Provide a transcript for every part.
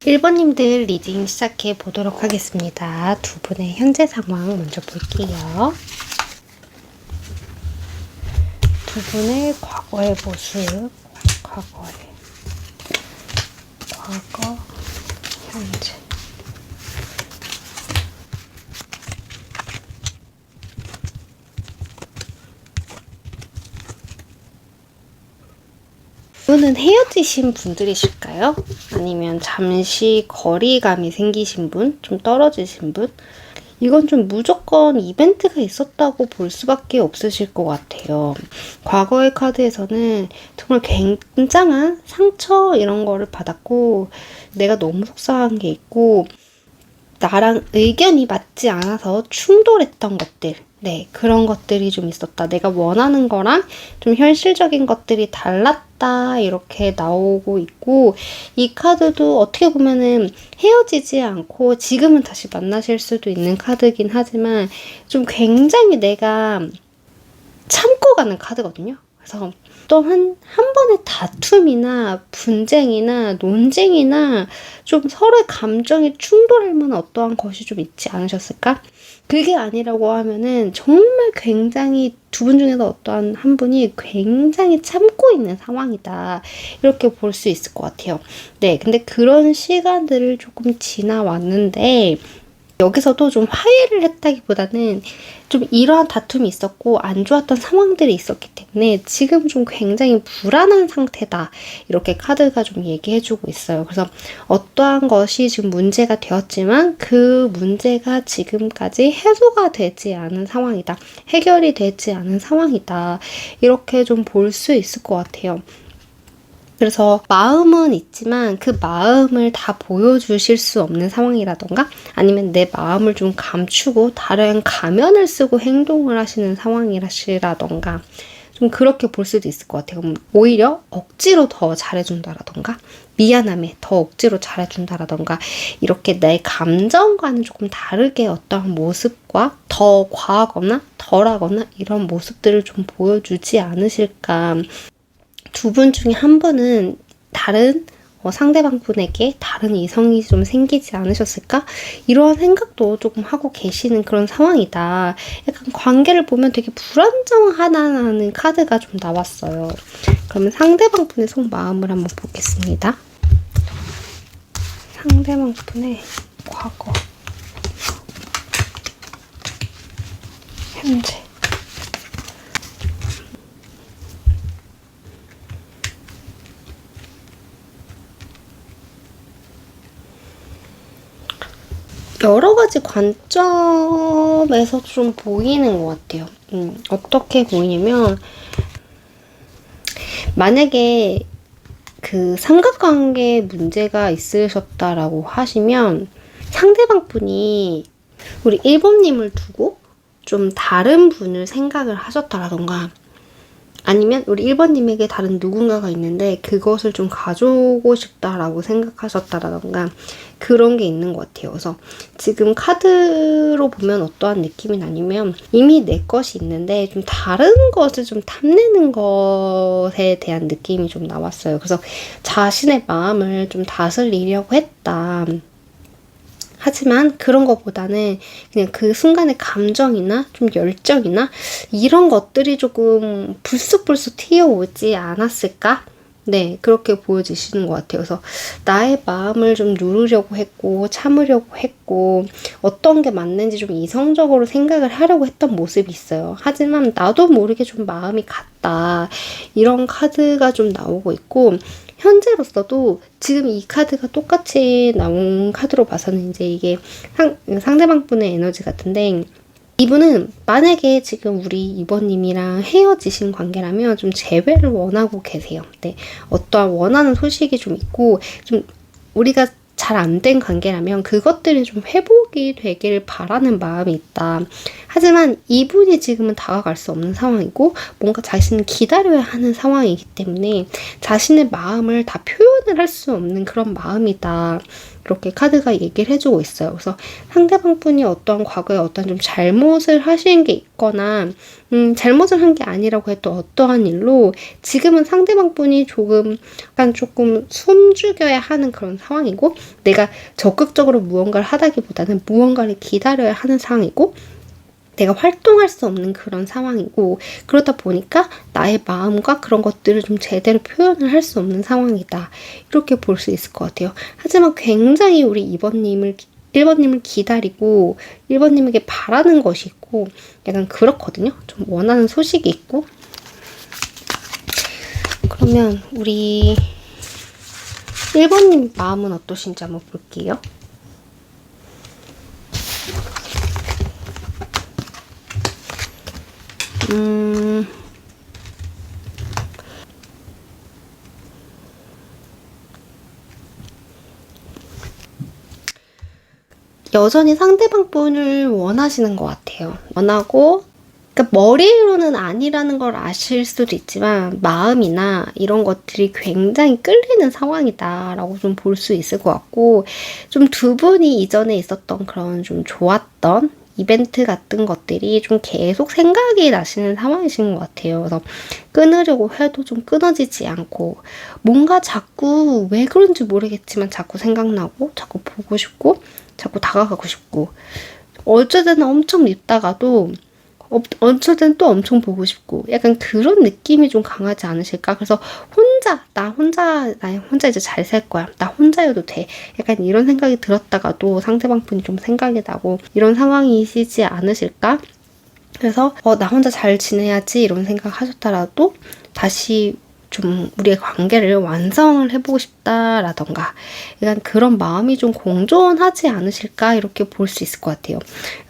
1번님들 리딩 시작해 보도록 하겠습니다. 두 분의 현재 상황 먼저 볼게요. 두 분의 과거의 모습, 과거, 현재. 이분은 헤어지신 분들이실까요? 아니면 잠시 거리감이 생기신 분? 좀 떨어지신 분? 이건 좀 무조건 이벤트가 있었다고 볼 수밖에 없으실 것 같아요. 과거의 카드에서는 정말 굉장한 상처 이런 거를 받았고 내가 너무 속상한 게 있고 나랑 의견이 맞지 않아서 충돌했던 것들, 네, 그런 것들이 좀 있었다. 내가 원하는 거랑 좀 현실적인 것들이 달랐다. 이렇게 나오고 있고, 이 카드도 어떻게 보면은 헤어지지 않고 지금은 다시 만나실 수도 있는 카드긴 하지만 좀 굉장히 내가 참고 가는 카드거든요. 그래서 또 한 번의 다툼이나 분쟁이나 논쟁이나 좀 서로의 감정이 충돌할 만한 어떠한 것이 좀 있지 않으셨을까? 그게 아니라고 하면은 정말 굉장히 두 분 중에서 어떠한 한 분이 굉장히 참고 있는 상황이다. 이렇게 볼 수 있을 것 같아요. 네, 근데 그런 시간들을 조금 지나왔는데 여기서도 좀 화해를 했다기보다는 좀 이러한 다툼이 있었고 안 좋았던 상황들이 있었기 때문에 지금 좀 굉장히 불안한 상태다. 이렇게 카드가 좀 얘기해주고 있어요. 그래서 어떠한 것이 지금 문제가 되었지만 그 문제가 지금까지 해소가 되지 않은 상황이다. 해결이 되지 않은 상황이다. 이렇게 좀 볼 수 있을 것 같아요. 그래서 마음은 있지만 그 마음을 다 보여주실 수 없는 상황이라던가 아니면 내 마음을 좀 감추고 다른 가면을 쓰고 행동을 하시는 상황이라던가 좀 그렇게 볼 수도 있을 것 같아요. 오히려 억지로 더 잘해준다라던가 미안함에 더 억지로 잘해준다라던가 이렇게 내 감정과는 조금 다르게 어떠한 모습과 더 과하거나 덜하거나 이런 모습들을 좀 보여주지 않으실까. 두 분 중에 한 분은 다른 상대방 분에게 다른 이성이 좀 생기지 않으셨을까? 이러한 생각도 조금 하고 계시는 그런 상황이다. 약간 관계를 보면 되게 불안정하다는 카드가 좀 나왔어요. 그러면 상대방 분의 속마음을 한번 보겠습니다. 상대방 분의 과거, 현재. 여러 가지 관점에서 좀 보이는 것 같아요. 어떻게 보이냐면, 만약에 그 삼각관계에 문제가 있으셨다라고 하시면, 상대방 분이 우리 1번님을 두고 좀 다른 분을 생각을 하셨다라던가, 아니면 우리 1번님에게 다른 누군가가 있는데 그것을 좀 가져오고 싶다라고 생각하셨다라던가 그런 게 있는 것 같아요. 그래서 지금 카드로 보면 어떠한 느낌이 나냐면 이미 내 것이 있는데 좀 다른 것을 좀 탐내는 것에 대한 느낌이 좀 나왔어요. 그래서 자신의 마음을 좀 다스리려고 했다. 하지만 그런 것보다는 그냥 그 순간의 감정이나 좀 열정이나 이런 것들이 조금 불쑥불쑥 튀어오지 않았을까? 네, 그렇게 보여지시는 것 같아요. 그래서 나의 마음을 좀 누르려고 했고 참으려고 했고 어떤 게 맞는지 좀 이성적으로 생각을 하려고 했던 모습이 있어요. 하지만 나도 모르게 좀 마음이 갔다. 이런 카드가 좀 나오고 있고 현재로서도 지금 이 카드가 똑같이 나온 카드로 봐서는 이제 이게 상대방분의 에너지 같은데, 이분은 만약에 지금 우리 이번님이랑 헤어지신 관계라면 좀 재회를 원하고 계세요. 네, 어떠한 원하는 소식이 좀 있고, 좀 우리가 잘 안 된 관계라면 그것들이 좀 회복이 되길 바라는 마음이 있다. 하지만 이분이 지금은 다가갈 수 없는 상황이고 뭔가 자신을 기다려야 하는 상황이기 때문에 자신의 마음을 다 표현을 할 수 없는 그런 마음이다. 이렇게 카드가 얘기를 해주고 있어요. 그래서 상대방 분이 어떠한 과거에 어떤 좀 잘못을 하신 게 있거나 잘못을 한 게 아니라고 해도 어떠한 일로 지금은 상대방 분이 약간 조금 숨죽여야 하는 그런 상황이고, 내가 적극적으로 무언가를 하다기보다는 무언가를 기다려야 하는 상황이고, 내가 활동할 수 없는 그런 상황이고, 그러다 보니까 나의 마음과 그런 것들을 좀 제대로 표현을 할 수 없는 상황이다. 이렇게 볼 수 있을 것 같아요. 하지만 굉장히 우리 1번님을 기다리고 1번님에게 바라는 것이 있고 약간 그렇거든요. 좀 원하는 소식이 있고. 그러면 우리 1번님 마음은 어떠신지 한번 볼게요. 여전히 상대방 분을 원하시는 것 같아요. 원하고, 그러니까 머리로는 아니라는 걸 아실 수도 있지만 마음이나 이런 것들이 굉장히 끌리는 상황이다라고 좀 볼 수 있을 것 같고, 좀 두 분이 이전에 있었던 그런 좀 좋았던 이벤트 같은 것들이 좀 계속 생각이 나시는 상황이신 것 같아요. 그래서 끊으려고 해도 좀 끊어지지 않고, 뭔가 자꾸 왜 그런지 모르겠지만 자꾸 생각나고 자꾸 보고 싶고 자꾸 다가가고 싶고, 어쩔 때는 엄청 밉다가도 어쩔 때는 또 엄청 보고 싶고, 약간 그런 느낌이 좀 강하지 않으실까? 그래서 나 혼자 이제 잘 살 거야. 나 혼자여도 돼. 약간 이런 생각이 들었다가도 상대방 분이 좀 생각이 나고 이런 상황이시지 않으실까? 그래서 나 혼자 잘 지내야지 이런 생각 하셨더라도 다시 좀 우리의 관계를 완성을 해보고 싶다라던가 약간 그런 마음이 좀 공존하지 않으실까 이렇게 볼 수 있을 것 같아요.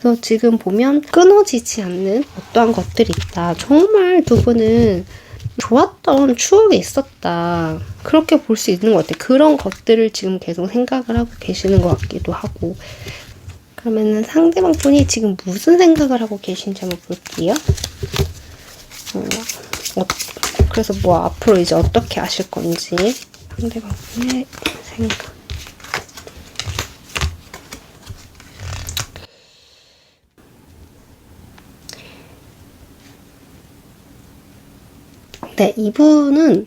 그래서 지금 보면 끊어지지 않는 어떠한 것들이 있다. 정말 두 분은 좋았던 추억이 있었다. 그렇게 볼 수 있는 것 같아요. 그런 것들을 지금 계속 생각을 하고 계시는 것 같기도 하고. 그러면은 상대방 분이 지금 무슨 생각을 하고 계신지 한번 볼게요. 그래서 뭐 앞으로 이제 어떻게 하실 건지 상대방 분의 생각. 네, 이분은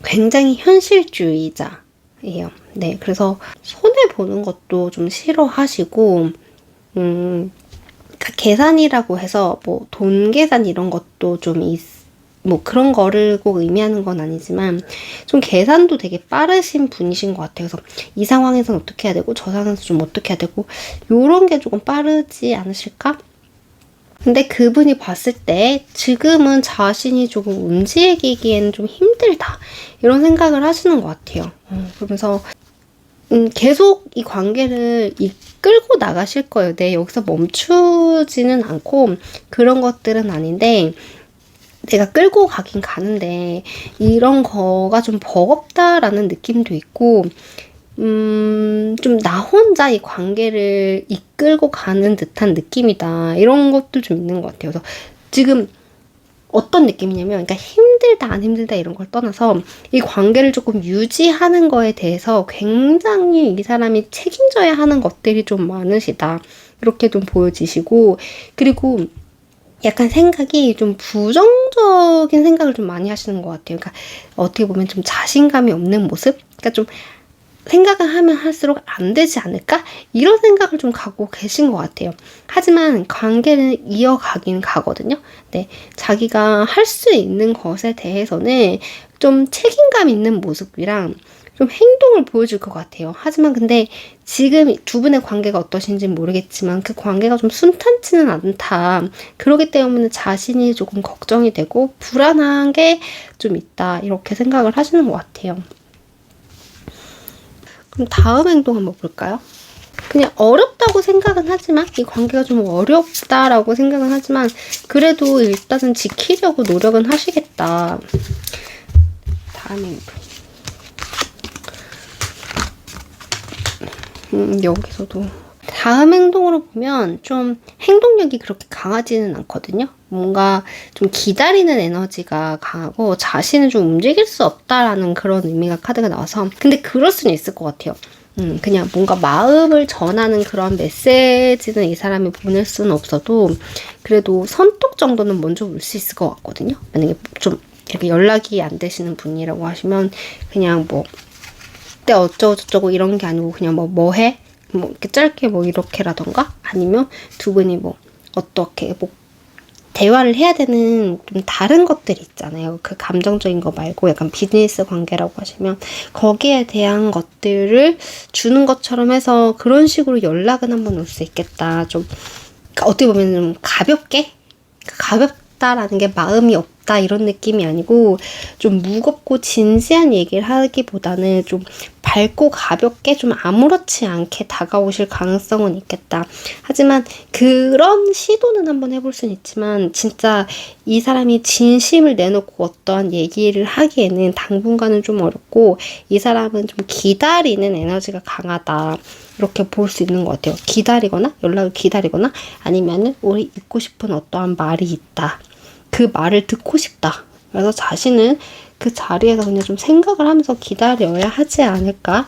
굉장히 현실주의자예요. 네, 그래서 손해보는 것도 좀 싫어하시고, 계산이라고 해서 뭐 돈 계산 이런 것도 좀 뭐 그런 거를 꼭 의미하는 건 아니지만 좀 계산도 되게 빠르신 분이신 것 같아요. 그래서 이 상황에서는 어떻게 해야 되고 저 상황에서 좀 어떻게 해야 되고 요런 게 조금 빠르지 않으실까? 근데 그분이 봤을 때 지금은 자신이 조금 움직이기에는 좀 힘들다 이런 생각을 하시는 것 같아요. 그러면서 계속 이 관계를 이끌고 나가실 거예요. 네, 여기서 멈추지는 않고 그런 것들은 아닌데 내가 끌고 가긴 가는데 이런 거가 좀 버겁다라는 느낌도 있고 좀 나 혼자 이 관계를 이끌고 가는 듯한 느낌이다. 이런 것도 좀 있는 것 같아요. 그래서 지금 어떤 느낌이냐면, 그러니까 힘들다, 안 힘들다 이런 걸 떠나서 이 관계를 조금 유지하는 거에 대해서 굉장히 이 사람이 책임져야 하는 것들이 좀 많으시다. 이렇게 좀 보여지시고, 그리고 약간 생각이 좀 부정적인 생각을 좀 많이 하시는 것 같아요. 그러니까 어떻게 보면 좀 자신감이 없는 모습? 그러니까 좀 생각을 하면 할수록 안 되지 않을까? 이런 생각을 좀 갖고 계신 것 같아요. 하지만 관계는 이어가긴 가거든요. 네, 자기가 할 수 있는 것에 대해서는 좀 책임감 있는 모습이랑 좀 행동을 보여줄 것 같아요. 하지만 근데 지금 두 분의 관계가 어떠신지는 모르겠지만 그 관계가 좀 순탄치는 않다. 그러기 때문에 자신이 조금 걱정이 되고 불안한 게 좀 있다. 이렇게 생각을 하시는 것 같아요. 그럼 다음 행동 한번 볼까요? 그냥 어렵다고 생각은 하지만 이 관계가 좀 어렵다라고 생각은 하지만 그래도 일단은 지키려고 노력은 하시겠다. 다음 행동. 여기서도 다음 행동으로 보면 좀 행동력이 그렇게 강하지는 않거든요. 뭔가 좀 기다리는 에너지가 강하고 자신을 좀 움직일 수 없다라는 그런 의미가 카드가 나와서 근데 그럴 수는 있을 것 같아요. 그냥 뭔가 마음을 전하는 그런 메시지는 이 사람이 보낼 수는 없어도 그래도 선톡 정도는 먼저 올 수 있을 것 같거든요. 만약에 좀 이렇게 연락이 안 되시는 분이라고 하시면 그냥 뭐 그때 어쩌고저쩌고 이런 게 아니고 그냥 뭐 해? 뭐 이렇게 짧게 뭐 이렇게라던가 아니면 두 분이 뭐 어떻게 뭐 대화를 해야 되는 좀 다른 것들이 있잖아요. 그 감정적인 거 말고 약간 비즈니스 관계라고 하시면 거기에 대한 것들을 주는 것처럼 해서 그런 식으로 연락은 한번 올 수 있겠다. 좀 어떻게 보면 좀 가볍다라는 게 마음이 없다 이런 느낌이 아니고 좀 무겁고 진지한 얘기를 하기보다는 좀 밝고 가볍게 좀 아무렇지 않게 다가오실 가능성은 있겠다. 하지만 그런 시도는 한번 해볼 수는 있지만 진짜 이 사람이 진심을 내놓고 어떠한 얘기를 하기에는 당분간은 좀 어렵고 이 사람은 좀 기다리는 에너지가 강하다. 이렇게 볼 수 있는 것 같아요. 기다리거나 연락을 기다리거나 아니면은 우리 잊고 싶은 어떠한 말이 있다. 그 말을 듣고 싶다. 그래서 자신은 그 자리에서 그냥 좀 생각을 하면서 기다려야 하지 않을까?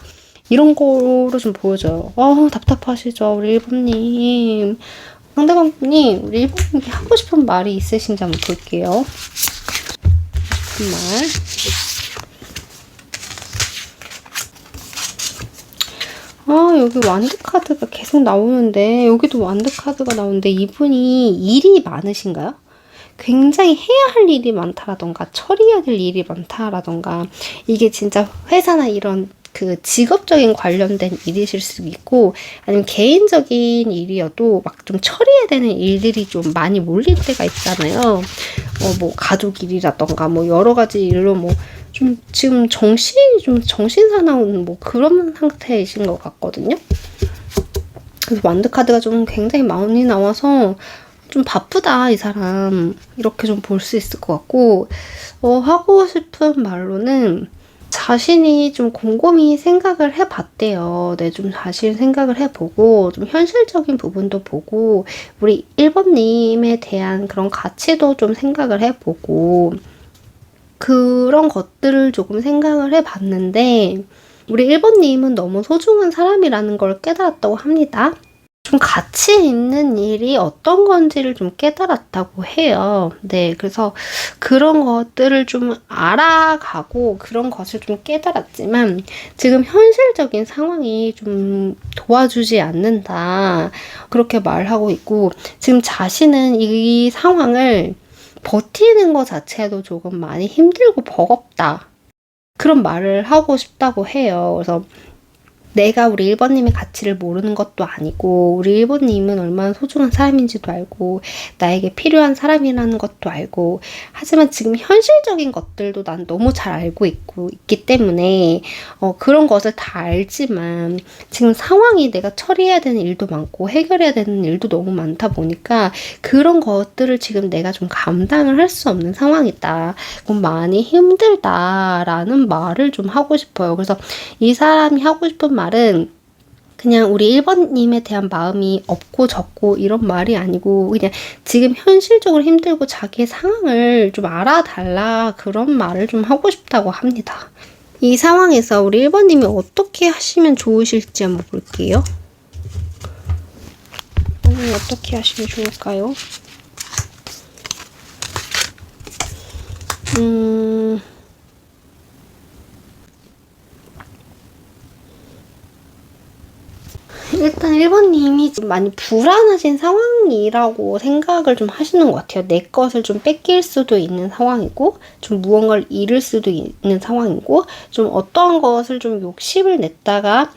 이런 거로 좀 보여줘요. 답답하시죠? 우리 1번님. 상대방분이 우리 1번님이 하고 싶은 말이 있으신지 한번 볼게요. 그 말. 여기 완드 카드가 계속 나오는데 여기도 완드 카드가 나오는데 이분이 일이 많으신가요? 굉장히 해야 할 일이 많다라던가 처리해야 될 일이 많다라던가 이게 진짜 회사나 이런 그 직업적인 관련된 일이실 수도 있고 아니면 개인적인 일이어도 막 좀 처리해야 되는 일들이 좀 많이 몰릴 때가 있잖아요. 뭐 가족 일이라던가 뭐 여러 가지 일로 뭐 좀 지금 정신 사나운 뭐 그런 상태이신 것 같거든요. 그래서 완드 카드가 좀 굉장히 많이 나와서 좀 바쁘다 이 사람 이렇게 좀 볼 수 있을 것 같고 하고 싶은 말로는 자신이 좀 곰곰이 생각을 해봤대요. 네, 좀 자신 생각을 해보고 좀 현실적인 부분도 보고 우리 1번님에 대한 그런 가치도 좀 생각을 해보고 그런 것들을 조금 생각을 해봤는데 우리 1번님은 너무 소중한 사람이라는 걸 깨달았다고 합니다. 좀 가치 있는 일이 어떤 건지를 좀 깨달았다고 해요. 네, 그래서 그런 것들을 좀 알아가고 그런 것을 좀 깨달았지만 지금 현실적인 상황이 좀 도와주지 않는다. 그렇게 말하고 있고 지금 자신은 이 상황을 버티는 것 자체도 조금 많이 힘들고 버겁다. 그런 말을 하고 싶다고 해요. 그래서 내가 우리 1번님의 가치를 모르는 것도 아니고 우리 1번님은 얼마나 소중한 사람인지도 알고 나에게 필요한 사람이라는 것도 알고 하지만 지금 현실적인 것들도 난 너무 잘 알고 있기 때문에 그런 것을 다 알지만 지금 상황이 내가 처리해야 되는 일도 많고 해결해야 되는 일도 너무 많다 보니까 그런 것들을 지금 내가 좀 감당을 할 수 없는 상황이다. 그럼 많이 힘들다라는 말을 좀 하고 싶어요. 그래서 이 사람이 하고 싶은 말은 그냥 우리 1번님에 대한 마음이 없고 적고 이런 말이 아니고 그냥 지금 현실적으로 힘들고 자기의 상황을 좀 알아달라 그런 말을 좀 하고 싶다고 합니다. 이 상황에서 우리 1번님이 어떻게 하시면 좋으실지 한번 볼게요. 어떻게 하시면 좋을까요? 일단 1번님이 좀 많이 불안하신 상황이라고 생각을 좀 하시는 것 같아요. 내 것을 좀 뺏길 수도 있는 상황이고, 좀 무언가를 잃을 수도 있는 상황이고, 좀 어떠한 것을 좀 욕심을 냈다가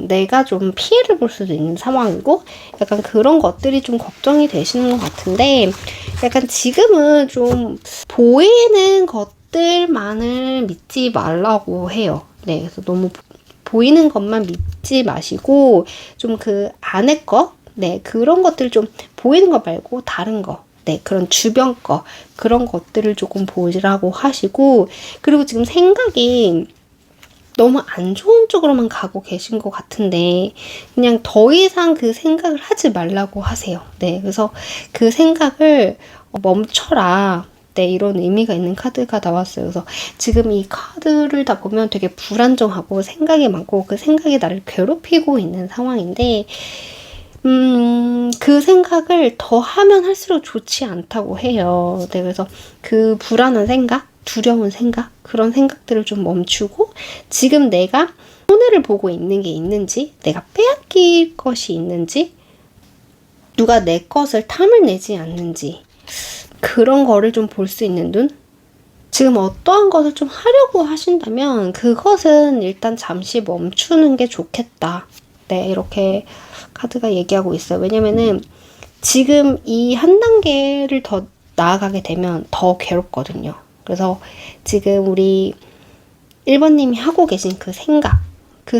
내가 좀 피해를 볼 수도 있는 상황이고, 약간 그런 것들이 좀 걱정이 되시는 것 같은데, 약간 지금은 좀 보이는 것들만을 믿지 말라고 해요. 네, 그래서 너무 보이는 것만 믿지 마시고, 좀 그 안에 거, 네, 그런 것들 좀 보이는 거 말고 다른 거, 네, 그런 주변 거, 그런 것들을 조금 보시라고 하시고, 그리고 지금 생각이 너무 안 좋은 쪽으로만 가고 계신 것 같은데 그냥 더 이상 그 생각을 하지 말라고 하세요. 네, 그래서 그 생각을 멈춰라. 네, 이런 의미가 있는 카드가 나왔어요. 그래서 지금 이 카드를 다 보면 되게 불안정하고 생각이 많고 그 생각이 나를 괴롭히고 있는 상황인데 그 생각을 더 하면 할수록 좋지 않다고 해요. 네, 그래서 그 불안한 생각, 두려운 생각, 그런 생각들을 좀 멈추고 지금 내가 손해를 보고 있는 게 있는지, 내가 빼앗길 것이 있는지, 누가 내 것을 탐을 내지 않는지 그런 거를 좀 볼 수 있는 눈? 지금 어떠한 것을 좀 하려고 하신다면 그것은 일단 잠시 멈추는 게 좋겠다. 네, 이렇게 카드가 얘기하고 있어요. 왜냐면은 지금 이 한 단계를 더 나아가게 되면 더 괴롭거든요. 그래서 지금 우리 1번님이 하고 계신 그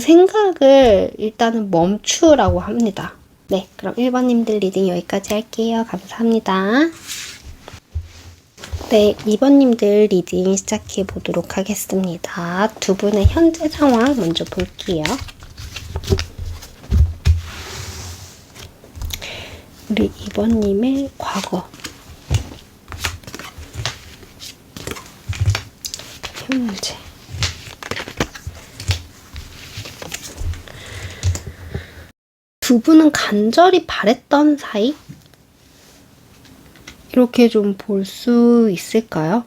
생각을 일단은 멈추라고 합니다. 네, 그럼 1번님들 리딩 여기까지 할게요. 감사합니다. 네, 2번님들 리딩 시작해 보도록 하겠습니다. 두 분의 현재 상황 먼저 볼게요. 우리 2번님의 과거, 현재, 두 분은 간절히 바랬던 사이? 이렇게 좀 볼 수 있을까요?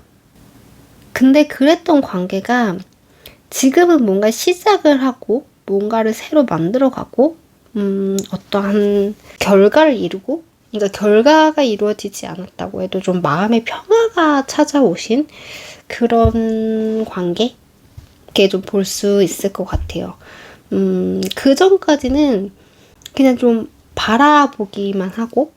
근데 그랬던 관계가 지금은 뭔가 시작을 하고 뭔가를 새로 만들어가고 어떠한 결과를 이루고, 그러니까 결과가 이루어지지 않았다고 해도 좀 마음의 평화가 찾아오신 그런 관계? 이렇게 좀 볼 수 있을 것 같아요. 그 전까지는 그냥 좀 바라보기만 하고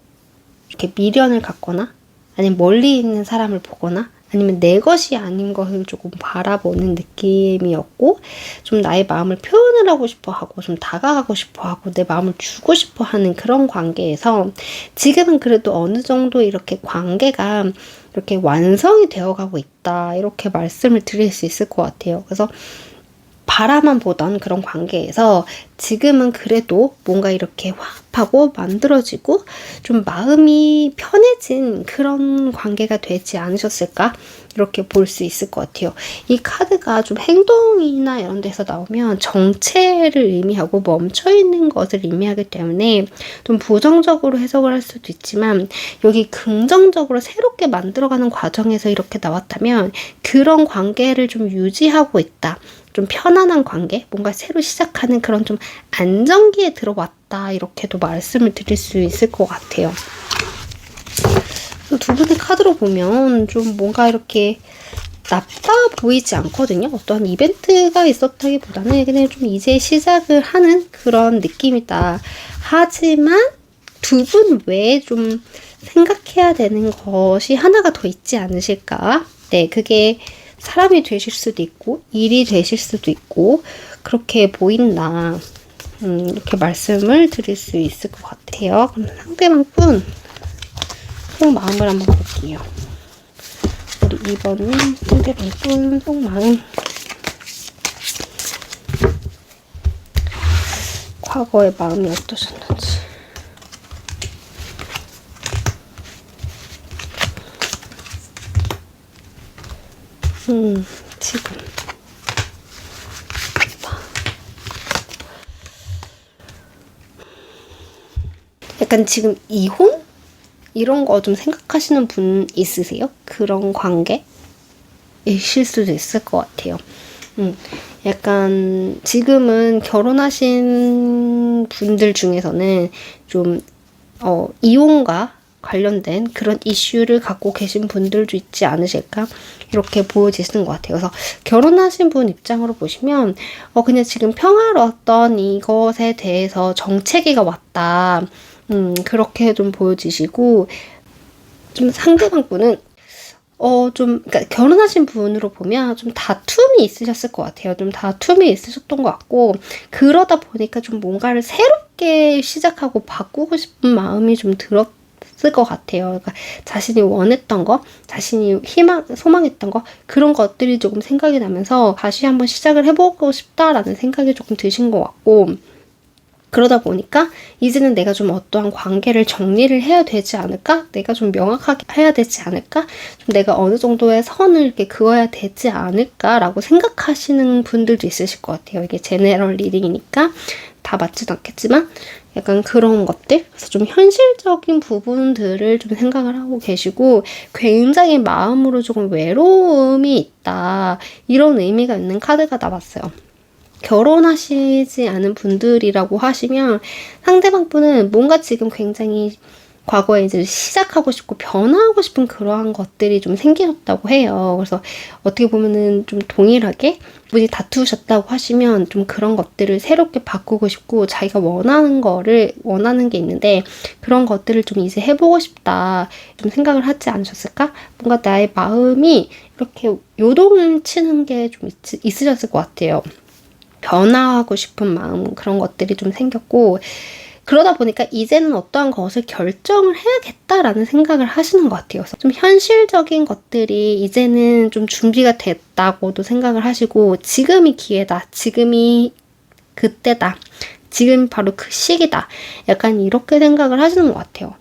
이렇게 미련을 갖거나 아니면 멀리 있는 사람을 보거나 아니면 내 것이 아닌 것을 조금 바라보는 느낌이었고, 좀 나의 마음을 표현을 하고 싶어 하고 좀 다가가고 싶어 하고 내 마음을 주고 싶어 하는 그런 관계에서 지금은 그래도 어느 정도 이렇게 관계가 이렇게 완성이 되어가고 있다, 이렇게 말씀을 드릴 수 있을 것 같아요. 그래서 바라만 보던 그런 관계에서 지금은 그래도 뭔가 이렇게 화합하고 만들어지고 좀 마음이 편해진 그런 관계가 되지 않으셨을까? 이렇게 볼 수 있을 것 같아요. 이 카드가 좀 행동이나 이런 데서 나오면 정체를 의미하고 멈춰있는 것을 의미하기 때문에 좀 부정적으로 해석을 할 수도 있지만, 여기 긍정적으로 새롭게 만들어가는 과정에서 이렇게 나왔다면 그런 관계를 좀 유지하고 있다, 좀 편안한 관계, 뭔가 새로 시작하는 그런 좀 안정기에 들어왔다, 이렇게도 말씀을 드릴 수 있을 것 같아요. 두 분의 카드로 보면 좀 뭔가 이렇게 나빠 보이지 않거든요. 어떠한 이벤트가 있었다기보다는 그냥 좀 이제 시작을 하는 그런 느낌이다. 하지만 두 분 외에 좀 생각해야 되는 것이 하나가 더 있지 않으실까? 네, 그게 사람이 되실 수도 있고 일이 되실 수도 있고 그렇게 보인다, 이렇게 말씀을 드릴 수 있을 것 같아요. 그럼 상대방 분 속마음을 한번 볼게요. 우리 2번은 상대방 분 속마음, 과거의 마음이 어떠셨는지. 지금 약간 지금 이혼? 이런 거 좀 생각하시는 분 있으세요? 그런 관계이실 수도 있을 것 같아요. 약간 지금은 결혼하신 분들 중에서는 좀 이혼과 관련된 그런 이슈를 갖고 계신 분들도 있지 않으실까 이렇게 보여지시는 것 같아요. 그래서 결혼하신 분 입장으로 보시면 그냥 지금 평화로웠던 이것에 대해서 정체기가 왔다. 그렇게 좀 보여지시고 좀 상대방 분은 그러니까 결혼하신 분으로 보면 좀 다툼이 있으셨을 것 같아요. 좀 다툼이 있으셨던 것 같고, 그러다 보니까 좀 뭔가를 새롭게 시작하고 바꾸고 싶은 마음이 좀 들었을 것 같아요. 그러니까 자신이 원했던 거, 자신이 소망했던 거, 그런 것들이 조금 생각이 나면서 다시 한번 시작을 해보고 싶다라는 생각이 조금 드신 것 같고, 그러다 보니까 이제는 내가 좀 어떠한 관계를 정리를 해야 되지 않을까? 내가 좀 명확하게 해야 되지 않을까? 좀 내가 어느 정도의 선을 이렇게 그어야 되지 않을까라고 생각하시는 분들도 있으실 것 같아요. 이게 제네럴 리딩이니까 다 맞지도 않겠지만 약간 그런 것들? 그래서 좀 현실적인 부분들을 좀 생각을 하고 계시고 굉장히 마음으로 조금 외로움이 있다. 이런 의미가 있는 카드가 나왔어요. 결혼하시지 않은 분들이라고 하시면 상대방 분은 뭔가 지금 굉장히 과거에 이제 시작하고 싶고 변화하고 싶은 그러한 것들이 좀 생기셨다고 해요. 그래서 어떻게 보면은 좀 동일하게 분이 다투셨다고 하시면 좀 그런 것들을 새롭게 바꾸고 싶고 자기가 원하는 게 있는데 그런 것들을 좀 이제 해보고 싶다 좀 생각을 하지 않으셨을까? 뭔가 나의 마음이 이렇게 요동을 치는 게 좀 있으셨을 것 같아요. 변화하고 싶은 마음 그런 것들이 좀 생겼고 그러다 보니까 이제는 어떠한 것을 결정을 해야겠다라는 생각을 하시는 것 같아요. 그래서 좀 현실적인 것들이 이제는 좀 준비가 됐다고도 생각을 하시고 지금이 기회다. 지금이 그때다. 지금 바로 그 시기다. 약간 이렇게 생각을 하시는 것 같아요.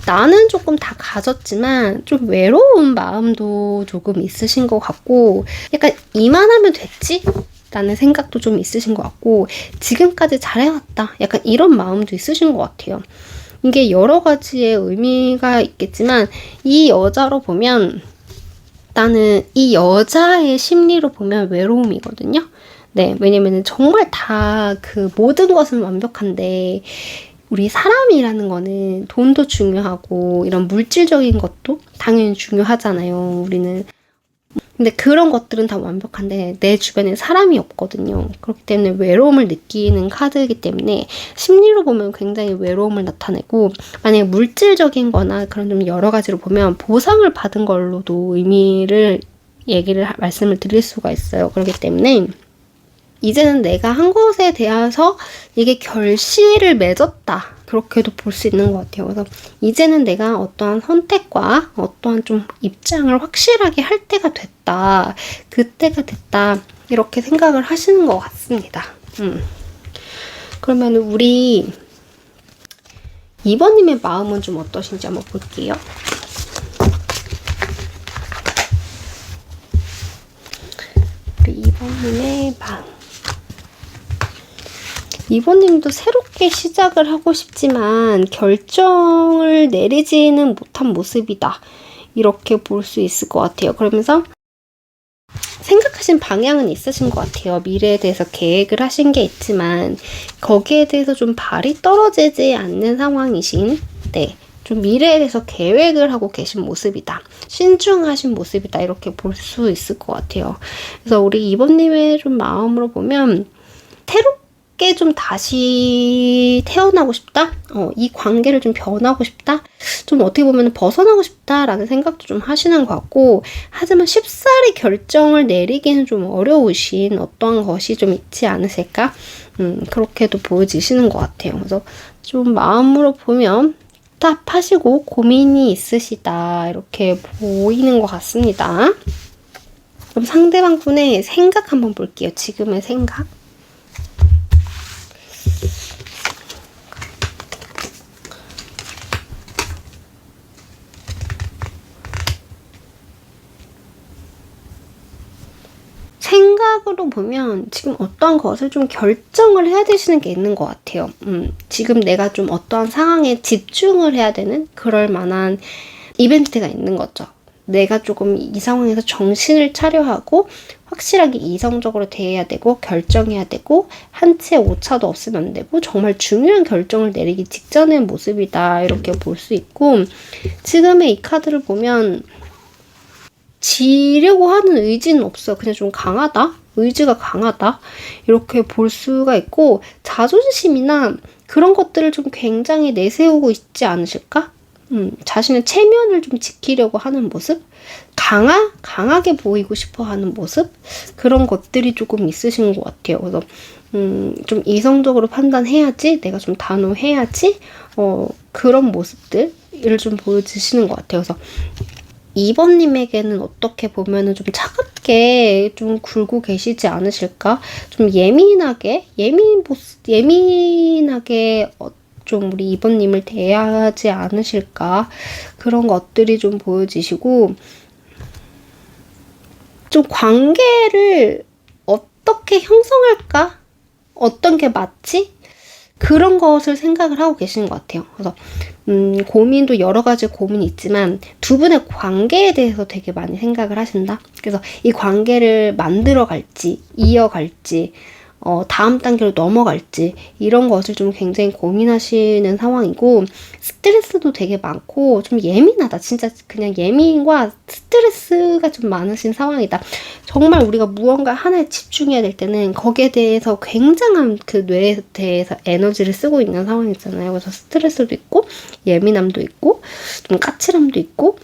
나는 조금 다 가졌지만 좀 외로운 마음도 조금 있으신 것 같고 약간 이만하면 됐지? 라는 생각도 좀 있으신 것 같고 지금까지 잘해왔다 약간 이런 마음도 있으신 것 같아요. 이게 여러 가지의 의미가 있겠지만 이 여자로 보면 나는 이 여자의 심리로 보면 외로움이거든요. 네, 왜냐면은 정말 다 그 모든 것은 완벽한데 우리 사람이라는 거는 돈도 중요하고 이런 물질적인 것도 당연히 중요하잖아요. 우리는 근데 그런 것들은 다 완벽한데 내 주변에 사람이 없거든요. 그렇기 때문에 외로움을 느끼는 카드이기 때문에 심리로 보면 굉장히 외로움을 나타내고 만약에 물질적인 거나 그런 좀 여러 가지로 보면 보상을 받은 걸로도 말씀을 드릴 수가 있어요. 그렇기 때문에 이제는 내가 한 것에 대해서 이게 결실을 맺었다. 그렇게도 볼 수 있는 것 같아요. 그래서 이제는 내가 어떠한 선택과 어떠한 좀 입장을 확실하게 할 때가 됐다. 그때가 됐다. 이렇게 생각을 하시는 것 같습니다. 그러면 우리 2번님의 마음은 좀 어떠신지 한번 볼게요. 우리 2번님의 마음. 이번님도 새롭게 시작을 하고 싶지만 결정을 내리지는 못한 모습이다. 이렇게 볼 수 있을 것 같아요. 그러면서 생각하신 방향은 있으신 것 같아요. 미래에 대해서 계획을 하신 게 있지만 거기에 대해서 좀 발이 떨어지지 않는 상황이신 좀 미래에 대해서 계획을 하고 계신 모습이다. 신중하신 모습이다. 이렇게 볼 수 있을 것 같아요. 그래서 우리 이번님의 좀 마음으로 보면 새롭게 좀 다시 태어나고 싶다? 이 관계를 좀 변하고 싶다? 좀 어떻게 보면 벗어나고 싶다라는 생각도 좀 하시는 것 같고, 하지만 쉽사리 결정을 내리기는 좀 어려우신 어떠한 것이 좀 있지 않으실까? 그렇게도 보여지시는 것 같아요. 그래서 좀 마음으로 보면 답답하시고 고민이 있으시다. 이렇게 보이는 것 같습니다. 그럼 상대방 분의 생각 한번 볼게요. 지금의 생각. 생각으로 보면 지금 어떠한 것을 좀 결정을 해야 되시는 게 있는 것 같아요. 지금 내가 좀 어떠한 상황에 집중을 해야 되는 그럴 만한 이벤트가 있는 거죠. 내가 조금 이 상황에서 정신을 차려야 하고 확실하게 이성적으로 대해야 되고 결정해야 되고 한 치의 오차도 없으면 안 되고 정말 중요한 결정을 내리기 직전의 모습이다 이렇게 볼 수 있고 지금의 이 카드를 보면 지려고 하는 의지는 없어. 그냥 좀 강하다? 의지가 강하다? 이렇게 볼 수가 있고 자존심이나 그런 것들을 좀 굉장히 내세우고 있지 않으실까? 자신의 체면을 좀 지키려고 하는 모습? 강하게 보이고 싶어 하는 모습? 그런 것들이 조금 있으신 것 같아요. 그래서, 좀 이성적으로 판단해야지, 내가 좀 단호해야지, 그런 모습들을 좀 보여주시는 것 같아요. 그래서, 2번님에게는 어떻게 보면은 좀 차갑게 좀 굴고 계시지 않으실까? 좀 예민하게 좀 우리 2번님을 대하지 않으실까? 그런 것들이 좀 보여지시고, 좀 관계를 어떻게 형성할까? 어떤 게 맞지? 그런 것을 생각을 하고 계시는 것 같아요. 그래서 고민도 여러 가지 고민이 있지만 두 분의 관계에 대해서 되게 많이 생각을 하신다. 그래서 이 관계를 만들어 갈지 이어갈지 다음 단계로 넘어갈지 이런 것을 좀 굉장히 고민하시는 상황이고 스트레스도 되게 많고 좀 예민하다. 진짜 그냥 예민과 스트레스가 좀 많으신 상황이다. 정말 우리가 무언가 하나에 집중해야 될 때는 거기에 대해서 굉장한 그 뇌에 대해서 에너지를 쓰고 있는 상황이잖아요. 그래서 스트레스도 있고 예민함도 있고 좀 까칠함도 있고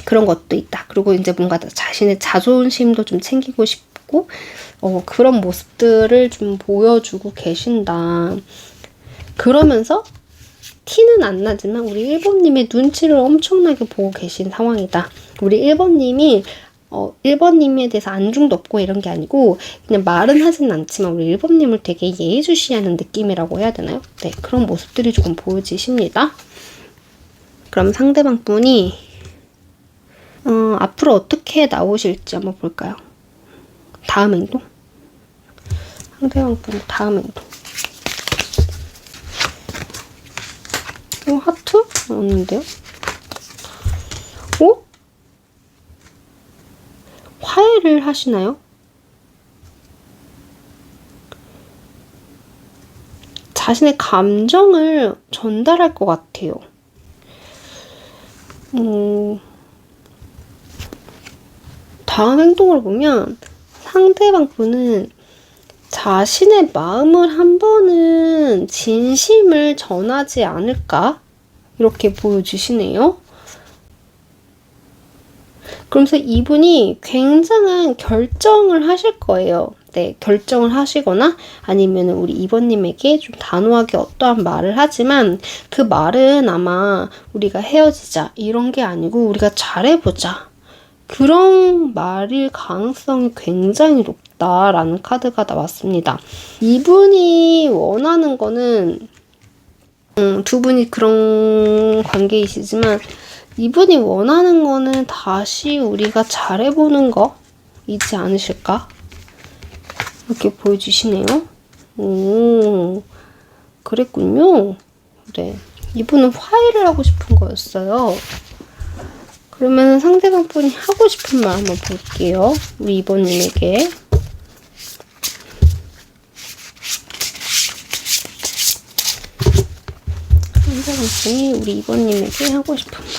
그런 것도 있다. 그리고 이제 뭔가 자신의 자존심도 좀 챙기고 싶고 그런 모습들을 좀 보여주고 계신다. 그러면서 티는 안 나지만 우리 1번님의 눈치를 엄청나게 보고 계신 상황이다. 우리 1번님이 1번님에 대해서 안중도 없고 이런 게 아니고 그냥 말은 하진 않지만 우리 1번님을 되게 예의주시하는 느낌이라고 해야 되나요? 네, 그런 모습들이 조금 보여지십니다. 그럼 상대방 분이 앞으로 어떻게 나오실지 한번 볼까요? 다음 행동? 상대방 분 다음 행동. 하트? 없는데요? 화해를 하시나요? 자신의 감정을 전달할 것 같아요. 다음 행동을 보면 상대방 분은 자신의 마음을 한 번은 진심을 전하지 않을까? 이렇게 보여주시네요. 그러면서 이분이 굉장한 결정을 하실 거예요. 네, 결정을 하시거나 아니면 우리 2번님에게 좀 단호하게 어떠한 말을 하지만 그 말은 아마 우리가 헤어지자 이런 게 아니고 우리가 잘해보자. 그런 말일 가능성이 굉장히 높다라는 카드가 나왔습니다. 이분이 원하는 거는 두 분이 그런 관계이시지만 이분이 원하는 거는 다시 우리가 잘해보는 거이지 않으실까? 이렇게 보여주시네요. 오, 그랬군요. 네, 이분은 화해를 하고 싶은 거였어요. 그러면 상대방 분이 하고 싶은 말 한번 볼게요. 우리 2번님에게. 상대방 분이 우리 2번님에게 하고 싶은 말.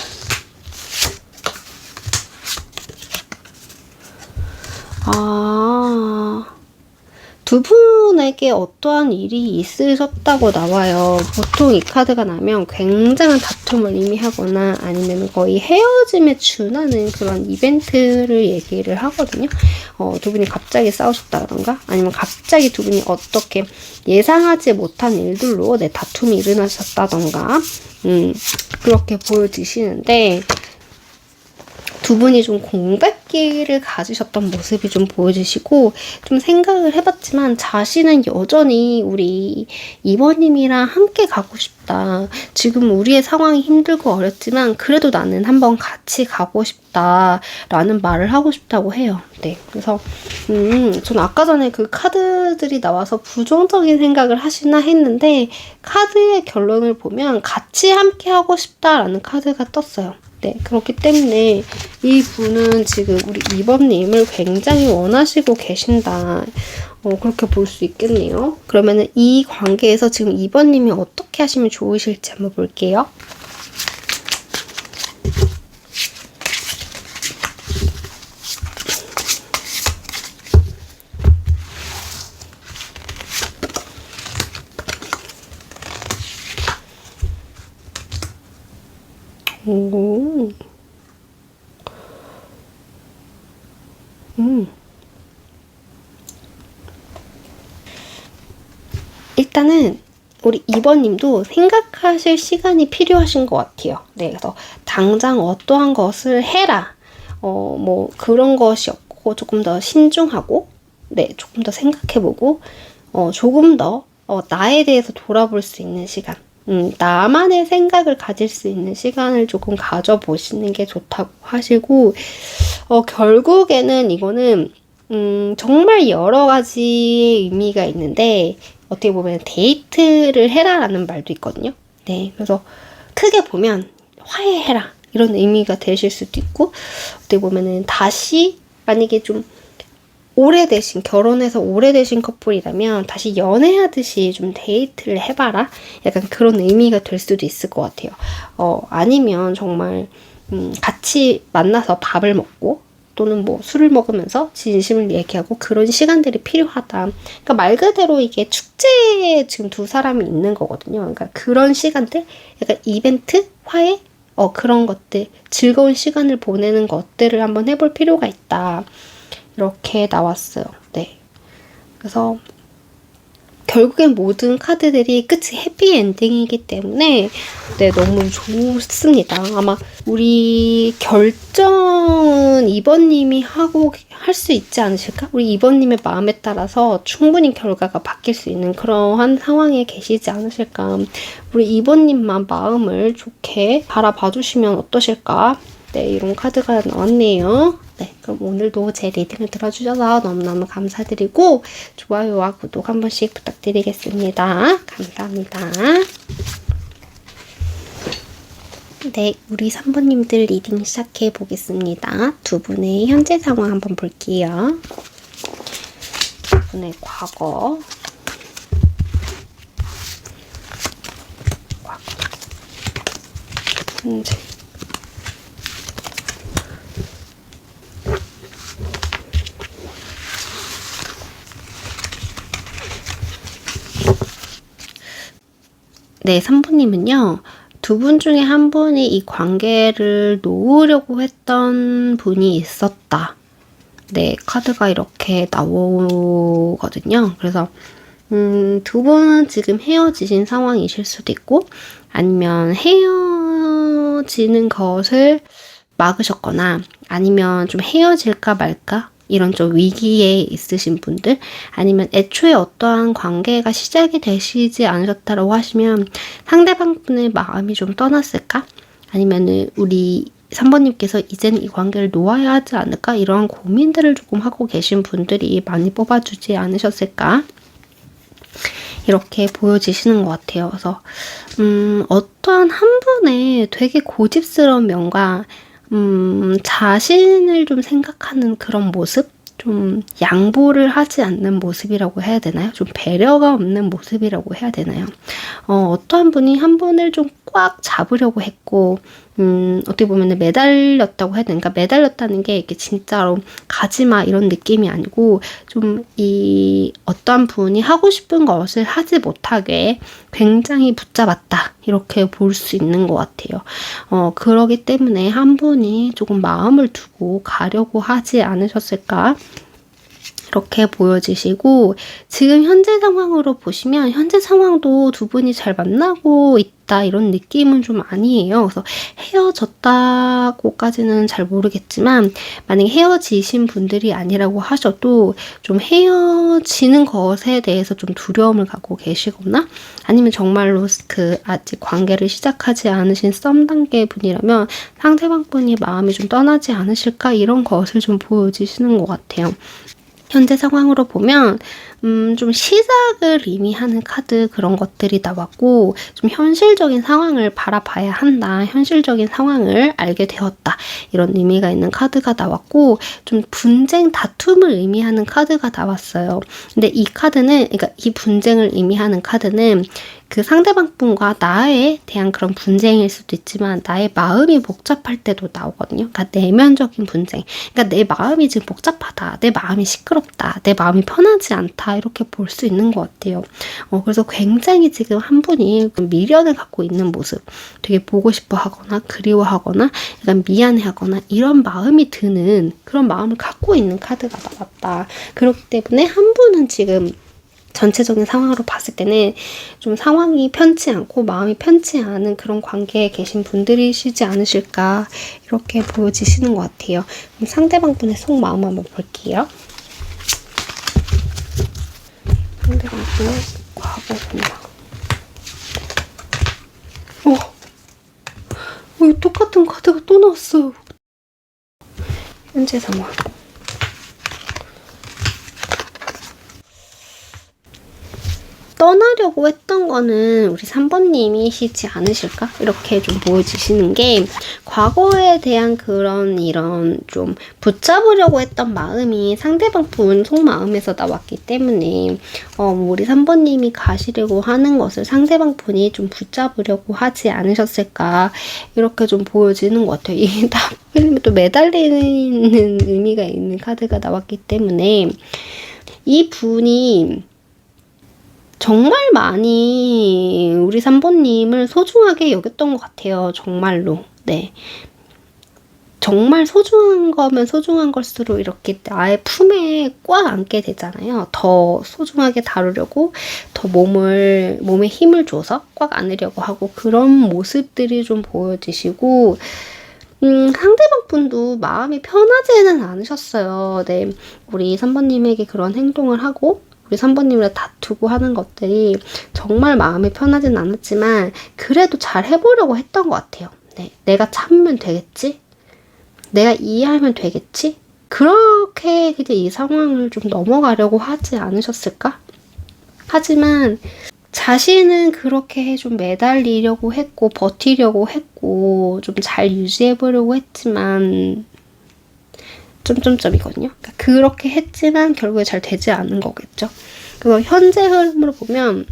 두 분에게 어떠한 일이 있으셨다고 나와요. 보통 이 카드가 나면 굉장한 다툼을 의미하거나 아니면 거의 헤어짐에 준하는 그런 이벤트를 얘기를 하거든요. 두 분이 갑자기 싸우셨다던가 아니면 갑자기 두 분이 어떻게 예상하지 못한 일들로 다툼이 일어나셨다던가 그렇게 보여지시는데 두 분이 좀 공백기를 가지셨던 모습이 좀 보여지시고 좀 생각을 해봤지만 자신은 여전히 우리 2번님이랑 함께 가고 싶다. 지금 우리의 상황이 힘들고 어렵지만 그래도 나는 한번 같이 가고 싶다라는 말을 하고 싶다고 해요. 네, 그래서 전 아까 전에 그 카드들이 나와서 부정적인 생각을 하시나 했는데 카드의 결론을 보면 같이 함께 하고 싶다라는 카드가 떴어요. 네, 그렇기 때문에 이 분은 지금 우리 2번님을 굉장히 원하시고 계신다. 그렇게 볼 수 있겠네요. 그러면은 이 관계에서 지금 2번님이 어떻게 하시면 좋으실지 한번 볼게요. 오. 일단은 우리 2번님도 생각하실 시간이 필요하신 것 같아요. 네, 그래서 당장 어떠한 것을 해라. 뭐 그런 것이 없고 조금 더 신중하고, 네, 조금 더 생각해보고, 조금 더 나에 대해서 돌아볼 수 있는 시간. 나만의 생각을 가질 수 있는 시간을 조금 가져보시는 게 좋다고 하시고, 결국에는 이거는, 정말 여러 가지 의미가 있는데, 어떻게 보면 데이트를 해라라는 말도 있거든요. 네, 그래서 크게 보면 화해해라 이런 의미가 되실 수도 있고, 어떻게 보면은 다시 만약에 좀 오래되신, 결혼해서 오래되신 커플이라면 다시 연애하듯이 좀 데이트를 해봐라, 약간 그런 의미가 될 수도 있을 것 같아요. 아니면 정말 같이 만나서 밥을 먹고 또는 뭐 술을 먹으면서 진심을 얘기하고 그런 시간들이 필요하다. 그러니까 말 그대로 이게 축제에 지금 두 사람이 있는 거거든요. 그러니까 그런 시간들, 약간 이벤트, 화해, 그런 것들, 즐거운 시간을 보내는 것들을 한번 해볼 필요가 있다. 이렇게 나왔어요. 네. 그래서 결국엔 모든 카드들이 끝이 해피엔딩이기 때문에 네, 너무 좋습니다. 아마 우리 결정은 2번님이 하고 할 수 있지 않으실까? 우리 2번님의 마음에 따라서 충분히 결과가 바뀔 수 있는 그러한 상황에 계시지 않으실까? 우리 2번님만 마음을 좋게 바라봐 주시면 어떠실까? 네, 이런 카드가 나왔네요. 네, 그럼 오늘도 제 리딩을 들어주셔서 너무너무 감사드리고 좋아요와 구독 한 번씩 부탁드리겠습니다. 감사합니다. 네, 우리 3번님들 리딩 시작해 보겠습니다. 두 분의 현재 상황 한번 볼게요. 두 분의 과거, 현재. 네, 3번님은요. 두 분 중에 한 분이 이 관계를 놓으려고 했던 분이 있었다. 네, 카드가 이렇게 나오거든요. 그래서 두 분은 지금 헤어지신 상황이실 수도 있고, 아니면 헤어지는 것을 막으셨거나, 아니면 좀 헤어질까 말까? 이런 좀 위기에 있으신 분들, 아니면 애초에 어떠한 관계가 시작이 되시지 않으셨다라고 하시면 상대방 분의 마음이 좀 떠났을까? 아니면은 우리 3번님께서 이제는 이 관계를 놓아야 하지 않을까? 이러한 고민들을 조금 하고 계신 분들이 많이 뽑아주지 않으셨을까? 이렇게 보여지시는 것 같아요. 그래서 어떠한 한 분의 되게 고집스러운 면과 자신을 좀 생각하는 그런 모습? 좀 양보를 하지 않는 모습이라고 해야 되나요? 좀 배려가 없는 모습이라고 해야 되나요? 어떠한 분이 한 분을 좀 꽉 잡으려고 했고, 어떻게 보면 매달렸다고 해야 되나? 그러니까 매달렸다는 게 이렇게 진짜로 가지마 이런 느낌이 아니고, 좀 어떠한 분이 하고 싶은 것을 하지 못하게 굉장히 붙잡았다. 이렇게 볼 수 있는 것 같아요. 그러기 때문에 한 분이 조금 마음을 두고 가려고 하지 않으셨을까? 이렇게 보여지시고, 지금 현재 상황으로 보시면 현재 상황도 두 분이 잘 만나고 있다 이런 느낌은 좀 아니에요. 그래서 헤어졌다고까지는 잘 모르겠지만, 만약에 헤어지신 분들이 아니라고 하셔도 좀 헤어지는 것에 대해서 좀 두려움을 갖고 계시거나, 아니면 정말로 아직 관계를 시작하지 않으신 썸 단계 분이라면 상대방 분이 마음이 좀 떠나지 않으실까 이런 것을 좀 보여지시는 것 같아요. 현재 상황으로 보면 좀 시작을 의미하는 카드 그런 것들이 나왔고 좀 현실적인 상황을 바라봐야 한다. 현실적인 상황을 알게 되었다. 이런 의미가 있는 카드가 나왔고 좀 분쟁, 다툼을 의미하는 카드가 나왔어요. 근데 이 카드는 그러니까 이 분쟁을 의미하는 카드는 그 상대방 분과 나에 대한 그런 분쟁일 수도 있지만 나의 마음이 복잡할 때도 나오거든요. 그러니까 내면적인 분쟁. 그러니까 내 마음이 지금 복잡하다. 내 마음이 시끄럽다. 내 마음이 편하지 않다. 이렇게 볼 수 있는 것 같아요. 그래서 굉장히 지금 한 분이 미련을 갖고 있는 모습. 되게 보고 싶어 하거나 그리워하거나 약간 미안해하거나 이런 마음이 드는 그런 마음을 갖고 있는 카드가 나왔다. 그렇기 때문에 한 분은 지금 전체적인 상황으로 봤을 때는 좀 상황이 편치 않고 마음이 편치 않은 그런 관계에 계신 분들이시지 않으실까 이렇게 보여지시는 것 같아요. 그럼 상대방 분의 속마음 한번 볼게요. 상대방 분의 과거 생각. 똑같은 카드가 또 나왔어요. 현재 상황. 떠나려고 했던 거는 우리 3번님이시지 않으실까? 이렇게 좀 보여지시는 게 과거에 대한 그런 이런 좀 붙잡으려고 했던 마음이 상대방 분 속마음에서 나왔기 때문에 우리 3번님이 가시려고 하는 것을 상대방 분이 좀 붙잡으려고 하지 않으셨을까? 이렇게 좀 보여지는 것 같아요. 이게 다 또 매달리는 의미가 있는 카드가 나왔기 때문에 이 분이 정말 많이 우리 3번님을 소중하게 여겼던 것 같아요. 정말로. 네. 정말 소중한 거면 소중한 걸수록 이렇게 나의 품에 꽉 안게 되잖아요. 더 소중하게 다루려고 더 몸에 힘을 줘서 꽉 안으려고 하고 그런 모습들이 좀 보여지시고 상대방 분도 마음이 편하지는 않으셨어요. 네. 우리 3번님에게 그런 행동을 하고 우리 3번님이랑 다투고 하는 것들이 정말 마음이 편하진 않았지만 그래도 잘 해보려고 했던 것 같아요. 네, 내가 참으면 되겠지? 내가 이해하면 되겠지? 그렇게 그냥 이 상황을 좀 넘어가려고 하지 않으셨을까? 하지만 자신은 그렇게 좀 매달리려고 했고 버티려고 했고 좀 잘 유지해보려고 했지만 점점점이거든요. 그러니까 그렇게 했지만 결국에 잘 되지 않은 거겠죠. 그리고 현재 흐름으로 보면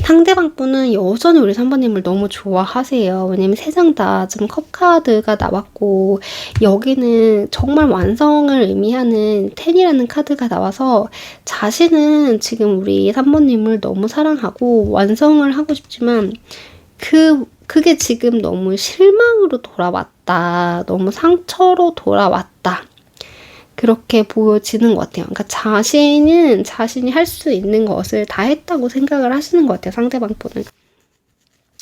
상대방 분은 여전히 우리 3번님을 너무 좋아하세요. 왜냐면 세 장 다 지금 컵카드가 나왔고 여기는 정말 완성을 의미하는 10이라는 카드가 나와서 자신은 지금 우리 3번님을 너무 사랑하고 완성을 하고 싶지만 그게 지금 너무 실망으로 돌아왔다. 너무 상처로 돌아왔다. 그렇게 보여지는 것 같아요. 그러니까 자신이 할 수 있는 것을 다 했다고 생각을 하시는 것 같아요. 상대방 분은.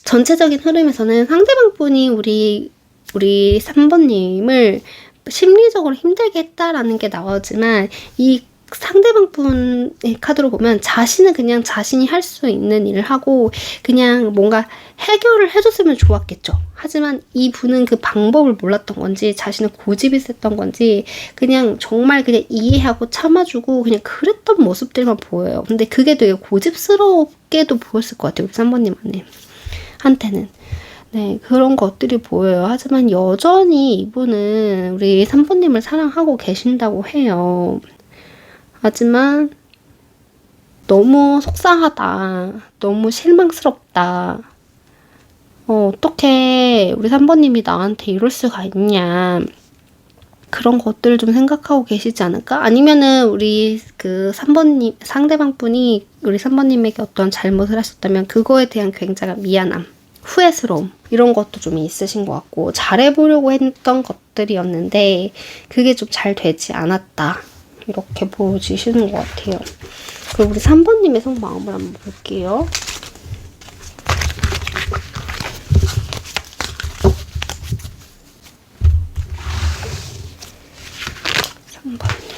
전체적인 흐름에서는 상대방 분이 우리 3번님을 심리적으로 힘들게 했다라는 게 나오지만 이 상대방 분의 카드로 보면 자신은 그냥 자신이 할 수 있는 일을 하고 그냥 뭔가 해결을 해줬으면 좋았겠죠. 하지만 이 분은 그 방법을 몰랐던 건지 자신은 고집이 셌던 건지 그냥 정말 그냥 이해하고 참아주고 그냥 그랬던 모습들만 보여요. 근데 그게 되게 고집스럽게도 보였을 것 같아요. 우리 3번님 한테는. 네, 그런 것들이 보여요. 하지만 여전히 이분은 우리 3번님을 사랑하고 계신다고 해요. 하지만 너무 속상하다. 너무 실망스럽다. 어떻게 우리 3번님이 나한테 이럴 수가 있냐. 그런 것들을 좀 생각하고 계시지 않을까? 아니면은 우리 그 3번님, 상대방 분이 우리 3번님에게 어떤 잘못을 하셨다면 그거에 대한 굉장한 미안함, 후회스러움 이런 것도 좀 있으신 것 같고 잘해보려고 했던 것들이었는데 그게 좀 잘 되지 않았다. 이렇게 보여지시는 것 같아요. 그리고 우리 3번님의 속마음을 한번 볼게요. 3번님.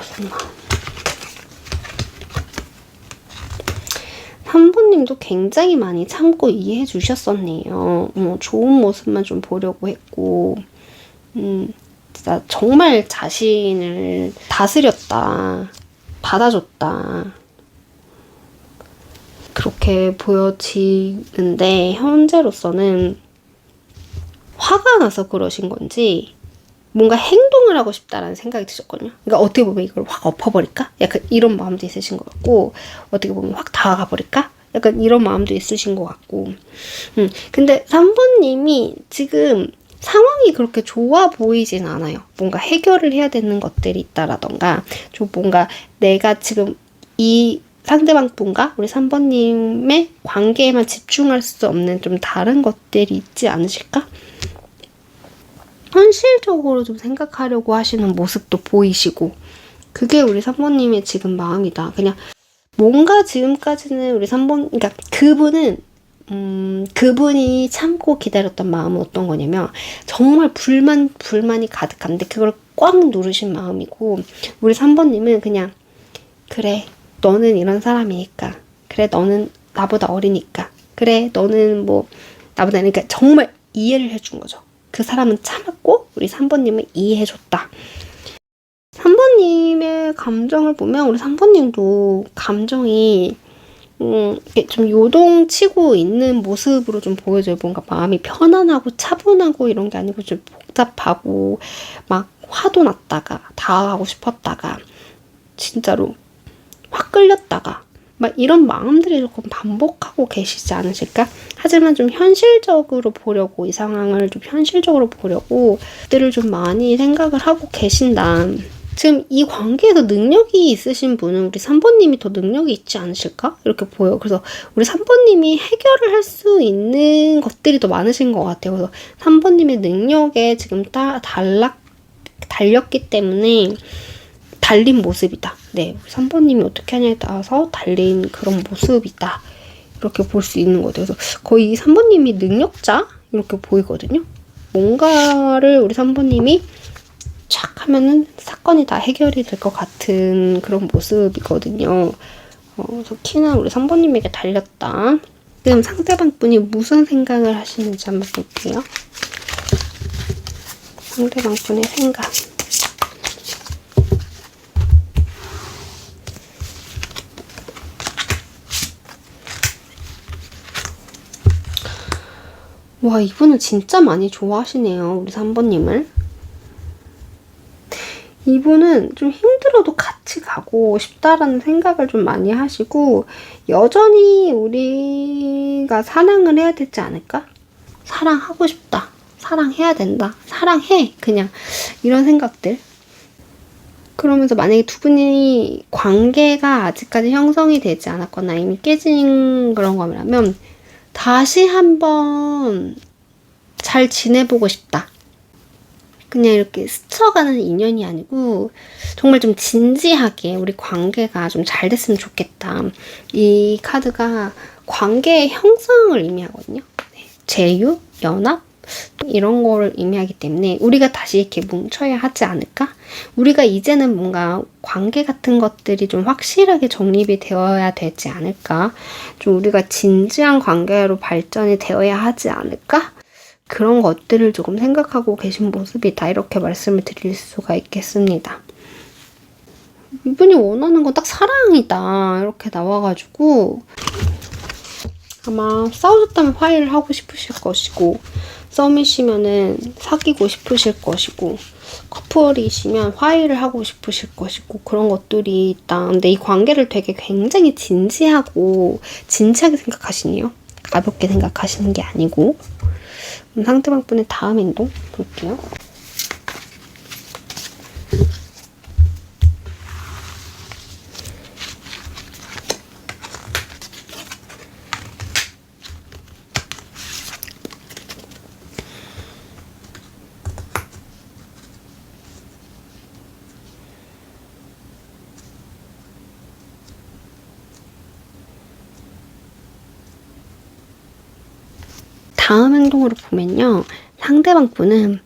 속마음. 3번님도 굉장히 많이 참고 이해해 주셨었네요. 좋은 모습만 좀 보려고 했고, 진짜 정말 자신을 다스렸다, 받아줬다. 그렇게 보여지는데, 현재로서는 화가 나서 그러신 건지, 뭔가 행동을 하고 싶다라는 생각이 드셨거든요. 그러니까 어떻게 보면 이걸 확 엎어버릴까? 약간 이런 마음도 있으신 것 같고, 어떻게 보면 확 다가가 버릴까? 약간 이런 마음도 있으신 것 같고. 근데 3번님이 지금 상황이 그렇게 좋아 보이진 않아요. 뭔가 해결을 해야 되는 것들이 있다라던가, 좀 뭔가 내가 지금 이 상대방 분과 우리 3번님의 관계에만 집중할 수 없는 좀 다른 것들이 있지 않으실까? 현실적으로 좀 생각하려고 하시는 모습도 보이시고, 그게 우리 3번님의 지금 마음이다. 그냥 뭔가 지금까지는 우리 3번, 그러니까 그분이 참고 기다렸던 마음은 어떤 거냐면, 정말 불만이 가득한데, 그걸 꽉 누르신 마음이고, 우리 3번님은 그냥, 그래, 너는 이런 사람이니까. 그래, 너는 나보다 어리니까. 그래, 너는 뭐, 나보다, 그러니까 정말 이해를 해준 거죠. 그 사람은 참았고 우리 3번님은 이해해줬다. 3번님의 감정을 보면 우리 3번님도 감정이 좀 요동치고 있는 모습으로 좀 보여져요. 뭔가 마음이 편안하고 차분하고 이런 게 아니고 좀 복잡하고 막 화도 났다가 다가가고 싶었다가 진짜로 확 끌렸다가 막 이런 마음들이 조금 반복하고 계시지 않으실까? 하지만 좀 현실적으로 보려고, 이 상황을 좀 현실적으로 보려고 그들을 좀 많이 생각을 하고 계신다. 지금 이 관계에서 능력이 있으신 분은 우리 3번님이 더 능력이 있지 않으실까? 이렇게 보여요. 그래서 우리 3번님이 해결을 할 수 있는 것들이 더 많으신 것 같아요. 그래서 3번님의 능력에 지금 달렸기 때문에 달린 모습이다. 네, 3번님이 어떻게 하냐에 따라서 달린 그런 모습이다. 이렇게 볼 수 있는 것 같아요. 그래서 거의 3번님이 능력자? 이렇게 보이거든요. 뭔가를 우리 3번님이 촥 하면은 사건이 다 해결이 될 것 같은 그런 모습이거든요. 그래서 키는 우리 3번님에게 달렸다. 지금 상대방 분이 무슨 생각을 하시는지 한번 볼게요. 상대방 분의 생각. 와, 이분은 진짜 많이 좋아하시네요. 우리 3번님을. 이분은 좀 힘들어도 같이 가고 싶다라는 생각을 좀 많이 하시고, 여전히 우리가 사랑을 해야 되지 않을까? 사랑하고 싶다. 사랑해야 된다. 사랑해. 그냥 이런 생각들. 그러면서 만약에 두 분이 관계가 아직까지 형성이 되지 않았거나 이미 깨진 그런 거라면 다시 한번 잘 지내보고 싶다. 그냥 이렇게 스쳐가는 인연이 아니고 정말 좀 진지하게 우리 관계가 좀 잘 됐으면 좋겠다. 이 카드가 관계의 형성을 의미하거든요. 네. 제휴, 연합 이런 걸 의미하기 때문에 우리가 다시 이렇게 뭉쳐야 하지 않을까? 우리가 이제는 뭔가 관계 같은 것들이 좀 확실하게 정립이 되어야 되지 않을까? 좀 우리가 진지한 관계로 발전이 되어야 하지 않을까? 그런 것들을 조금 생각하고 계신 모습이다. 이렇게 말씀을 드릴 수가 있겠습니다. 이분이 원하는 건 딱 사랑이다. 이렇게 나와가지고 아마 싸우셨다면 화해를 하고 싶으실 것이고 썸이시면은 사귀고 싶으실 것이고 커플이시면 화해를 하고 싶으실 것이고 그런 것들이 있다. 근데 이 관계를 되게 굉장히 진지하게 생각하시네요. 가볍게 생각하시는 게 아니고. 상대방 분의 다음 행동 볼게요. 다음 행동으로 보면요. 상대방 분은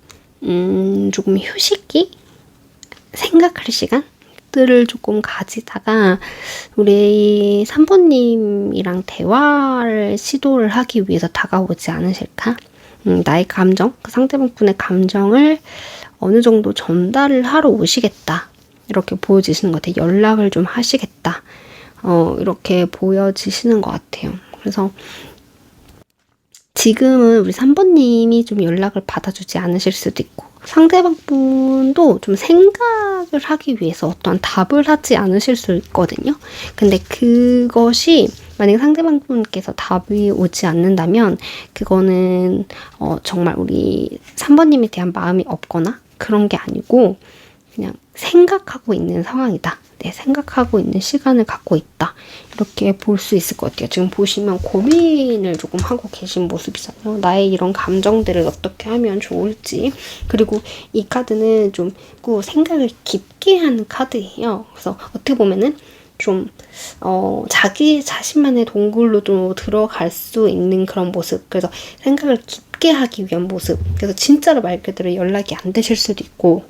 조금 휴식기? 생각할 시간? 것들을 조금 가지다가 우리 3번님이랑 대화를 시도를 하기 위해서 다가오지 않으실까? 나의 감정, 그 상대방분의 감정을 어느 정도 전달을 하러 오시겠다. 이렇게 보여지시는 것 같아요. 연락을 좀 하시겠다. 이렇게 보여지시는 것 같아요. 그래서 지금은 우리 3번님이 좀 연락을 받아주지 않으실 수도 있고 상대방 분도 좀 생각을 하기 위해서 어떠한 답을 하지 않으실 수 있거든요. 근데 그것이 만약에 상대방 분께서 답이 오지 않는다면 그거는 정말 우리 3번님에 대한 마음이 없거나 그런 게 아니고 그냥 생각하고 있는 상황이다. 네, 생각하고 있는 시간을 갖고 있다. 이렇게 볼 수 있을 것 같아요. 지금 보시면 고민을 조금 하고 계신 모습이잖아요. 나의 이런 감정들을 어떻게 하면 좋을지. 그리고 이 카드는 좀 생각을 깊게 하는 카드예요. 그래서 어떻게 보면은 좀 자기 자신만의 동굴로 들어갈 수 있는 그런 모습. 그래서 생각을 깊게 하기 위한 모습. 그래서 진짜로 말 그대로 연락이 안 되실 수도 있고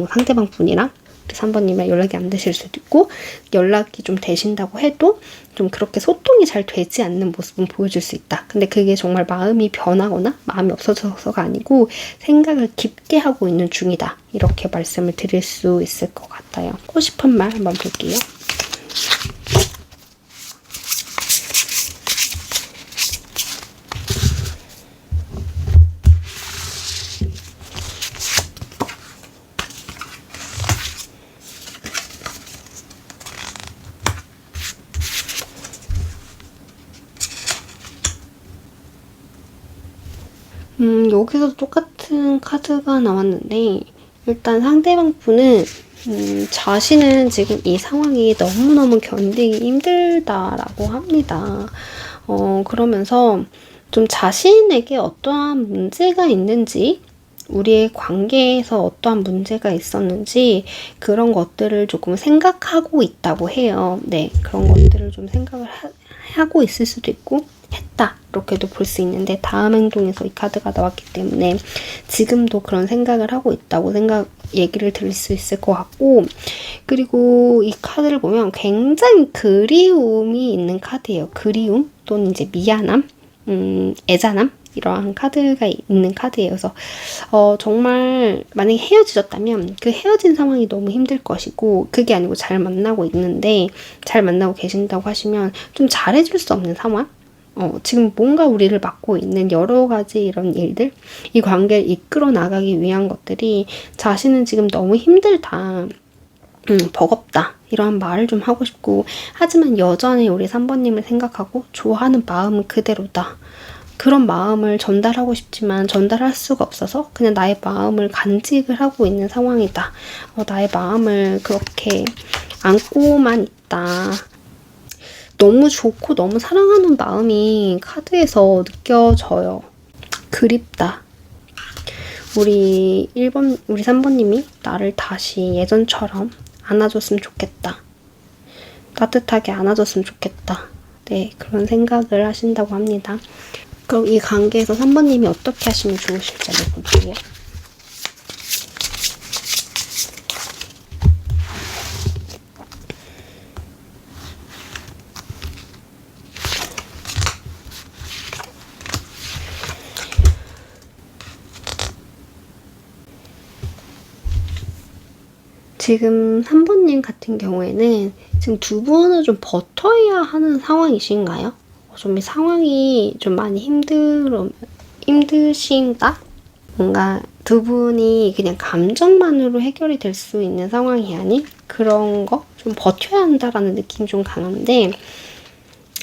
상대방 분이랑 3번님이랑 연락이 안 되실 수도 있고 연락이 좀 되신다고 해도 좀 그렇게 소통이 잘 되지 않는 모습은 보여줄 수 있다. 근데 그게 정말 마음이 변하거나 마음이 없어져서가 아니고 생각을 깊게 하고 있는 중이다. 이렇게 말씀을 드릴 수 있을 것 같아요. 하고 싶은 말 한번 볼게요. 여기서 똑같은 카드가 나왔는데 일단 상대방 분은 자신은 지금 이 상황이 너무너무 견디기 힘들다라고 합니다. 그러면서 좀 자신에게 어떠한 문제가 있는지 우리의 관계에서 어떠한 문제가 있었는지 그런 것들을 조금 생각하고 있다고 해요. 네, 그런 것들을 좀 생각을 하고 있을 수도 있고 했다 이렇게도 볼 수 있는데 다음 행동에서 이 카드가 나왔기 때문에 지금도 그런 생각을 하고 있다고 얘기를 들을 수 있을 것 같고 그리고 이 카드를 보면 굉장히 그리움이 있는 카드예요. 그리움 또는 이제 미안함, 애잔함 이러한 카드가 있는 카드예요. 그래서 정말 만약에 헤어지셨다면 그 헤어진 상황이 너무 힘들 것이고 그게 아니고 잘 만나고 있는데 잘 만나고 계신다고 하시면 좀 잘해줄 수 없는 상황? 지금 뭔가 우리를 막고 있는 여러 가지 이런 일들, 이 관계를 이끌어 나가기 위한 것들이 자신은 지금 너무 힘들다. 버겁다. 이런 말을 좀 하고 싶고 하지만 여전히 우리 3번님을 생각하고 좋아하는 마음은 그대로다. 그런 마음을 전달하고 싶지만 전달할 수가 없어서 그냥 나의 마음을 간직을 하고 있는 상황이다. 나의 마음을 그렇게 안고만 있다. 너무 좋고 너무 사랑하는 마음이 카드에서 느껴져요. 그립다. 우리 3번님이 나를 다시 예전처럼 안아줬으면 좋겠다. 따뜻하게 안아줬으면 좋겠다. 네, 그런 생각을 하신다고 합니다. 그럼 이 관계에서 3번님이 어떻게 하시면 좋으실지 한번 볼게요. 지금 3번님 같은 경우에는 지금 두 분은 좀 버텨야 하는 상황이신가요? 좀 이 상황이 좀 많이 힘드신가? 뭔가 두 분이 그냥 감정만으로 해결이 될 수 있는 상황이 아닌 그런 거? 좀 버텨야 한다라는 느낌이 좀 강한데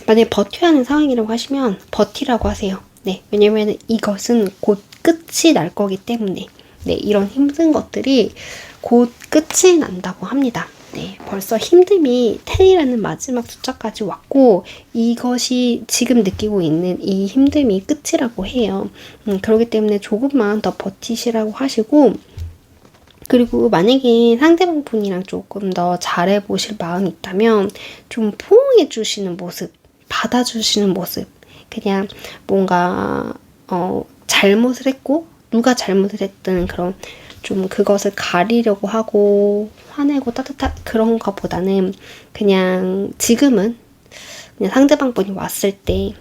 만약에 버텨야 하는 상황이라고 하시면 버티라고 하세요. 네, 왜냐면 이것은 곧 끝이 날 거기 때문에 네, 이런 힘든 것들이 곧 끝이 난다고 합니다. 네, 벌써 힘듦이 10이라는 마지막 숫자까지 왔고 이것이 지금 느끼고 있는 이 힘듦이 끝이라고 해요. 그렇기 때문에 조금만 더 버티시라고 하시고 그리고 만약에 상대방 분이랑 조금 더 잘해보실 마음이 있다면 좀 포옹해 주시는 모습, 받아주시는 모습 그냥 뭔가 잘못을 했고 누가 잘못을 했든 그런 좀 그것을 가리려고 하고 화내고 따뜻한 그런 것보다는 그냥 지금은 그냥 상대방 분이 왔을 때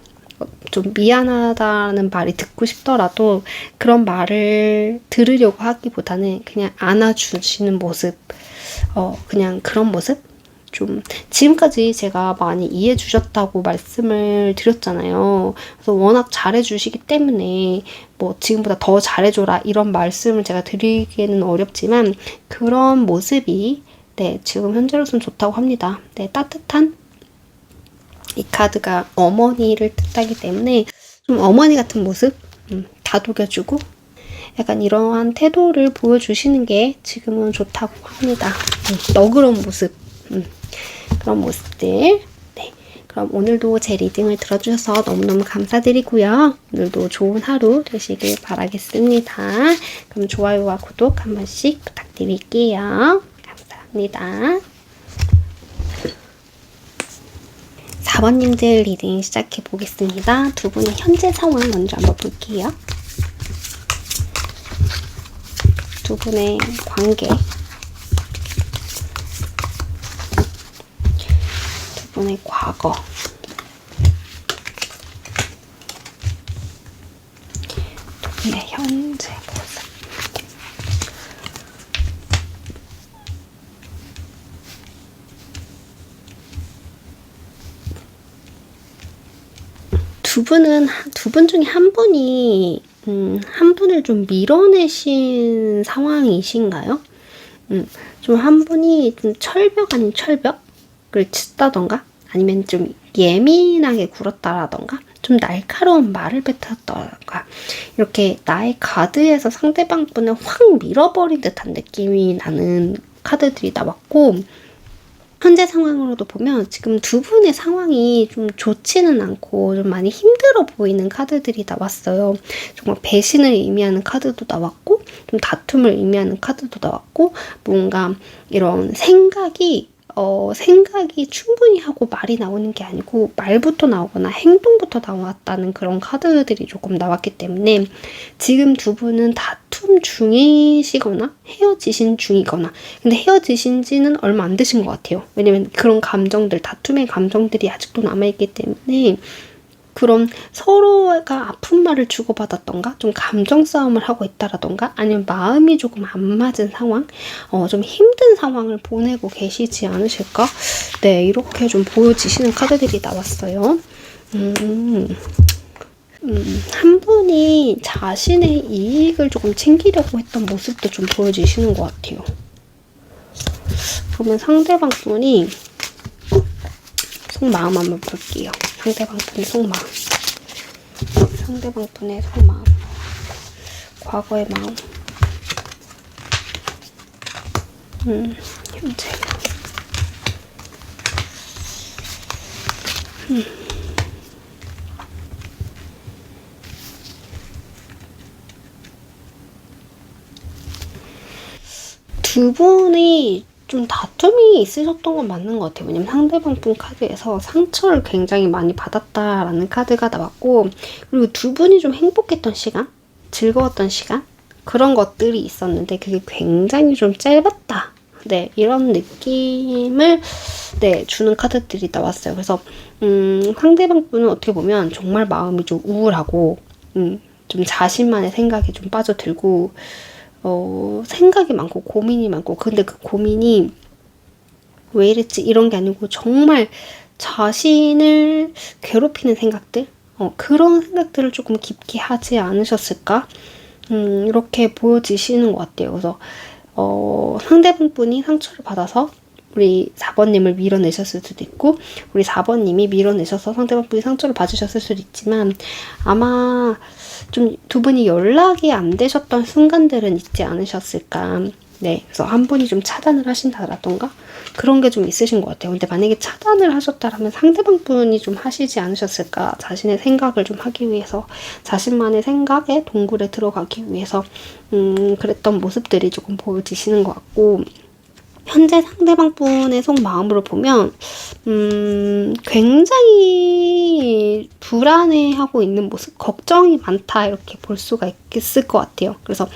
좀 미안하다는 말이 듣고 싶더라도 그런 말을 들으려고 하기보다는 그냥 안아주시는 모습, 그냥 그런 모습? 좀 지금까지 제가 많이 이해해 주셨다고 말씀을 드렸잖아요. 그래서 워낙 잘해 주시기 때문에 뭐 지금보다 더 잘해줘라 이런 말씀을 제가 드리기에는 어렵지만 그런 모습이 네, 지금 현재로서는 좋다고 합니다. 네, 따뜻한 이 카드가 어머니를 뜻하기 때문에 좀 어머니 같은 모습 다독여주고 약간 이러한 태도를 보여주시는 게 지금은 좋다고 합니다. 너그러운 모습 그런 모습들. 네, 그럼 오늘도 제 리딩을 들어주셔서 너무너무 감사드리고요. 오늘도 좋은 하루 되시길 바라겠습니다. 그럼 좋아요와 구독 한 번씩 부탁드릴게요. 감사합니다. 4번님들 리딩 시작해 보겠습니다. 두 분의 현재 상황 먼저 한번 볼게요. 두 분의 관계, 두 분의 과거, 두 분의 현재 모습. 두 분 중에 한 분이 한 분을 좀 밀어내신 상황이신가요? 좀 한 분이 좀 철벽 아닌 철벽을 짓다던가 아니면 좀 예민하게 굴었다라던가 좀 날카로운 말을 뱉었다던가 이렇게 나의 가드에서 상대방 분을 확 밀어버린 듯한 느낌이 나는 카드들이 나왔고 현재 상황으로도 보면 지금 두 분의 상황이 좀 좋지는 않고 좀 많이 힘들어 보이는 카드들이 나왔어요. 정말 배신을 의미하는 카드도 나왔고 좀 다툼을 의미하는 카드도 나왔고 뭔가 이런 생각이 충분히 하고 말이 나오는 게 아니고 말부터 나오거나 행동부터 나왔다는 그런 카드들이 조금 나왔기 때문에 지금 두 분은 다툼 중이시거나 헤어지신 중이거나 근데 헤어지신 지는 얼마 안 되신 것 같아요. 왜냐면 그런 감정들, 다툼의 감정들이 아직도 남아있기 때문에 그런 서로가 아픈 말을 주고받았던가 좀 감정 싸움을 하고 있다라던가 아니면 마음이 조금 안 맞은 상황 좀 힘든 상황을 보내고 계시지 않으실까? 네, 이렇게 좀 보여지시는 카드들이 나왔어요. 한 분이 자신의 이익을 조금 챙기려고 했던 모습도 좀 보여지시는 것 같아요. 그러면 상대방 분이 속마음 한번 볼게요. 상대방 분의 속마음. 상대방 분의 속마음. 과거의 마음. 현재. 두 분이 좀 다툼이 있으셨던 건 맞는 것 같아요. 왜냐면 상대방 분 카드에서 상처를 굉장히 많이 받았다라는 카드가 나왔고 그리고 두 분이 좀 행복했던 시간, 즐거웠던 시간 그런 것들이 있었는데 그게 굉장히 좀 짧았다. 네, 이런 느낌을 네, 주는 카드들이 나왔어요. 그래서 상대방 분은 어떻게 보면 정말 마음이 좀 우울하고 좀 자신만의 생각에 좀 빠져들고 생각이 많고 고민이 많고 근데 그 고민이 왜 이랬지 이런 게 아니고 정말 자신을 괴롭히는 생각들 그런 생각들을 조금 깊게 하지 않으셨을까 이렇게 보여지시는 것 같아요. 그래서 상대방 분이 상처를 받아서 우리 4번님을 밀어내셨을 수도 있고 우리 4번님이 밀어내셔서 상대방 분이 상처를 받으셨을 수도 있지만 아마 좀 두 분이 연락이 안 되셨던 순간들은 있지 않으셨을까. 네, 그래서 한 분이 좀 차단을 하신다라던가 그런 게 좀 있으신 것 같아요. 근데 만약에 차단을 하셨다라면 상대방 분이 좀 하시지 않으셨을까. 자신의 생각을 좀 하기 위해서 자신만의 생각에 동굴에 들어가기 위해서 그랬던 모습들이 조금 보여지시는 것 같고 현재 상대방 분의 속마음으로 보면 굉장히 불안해하고 있는 모습, 걱정이 많다 이렇게 볼 수가 있을 것 같아요. 그래서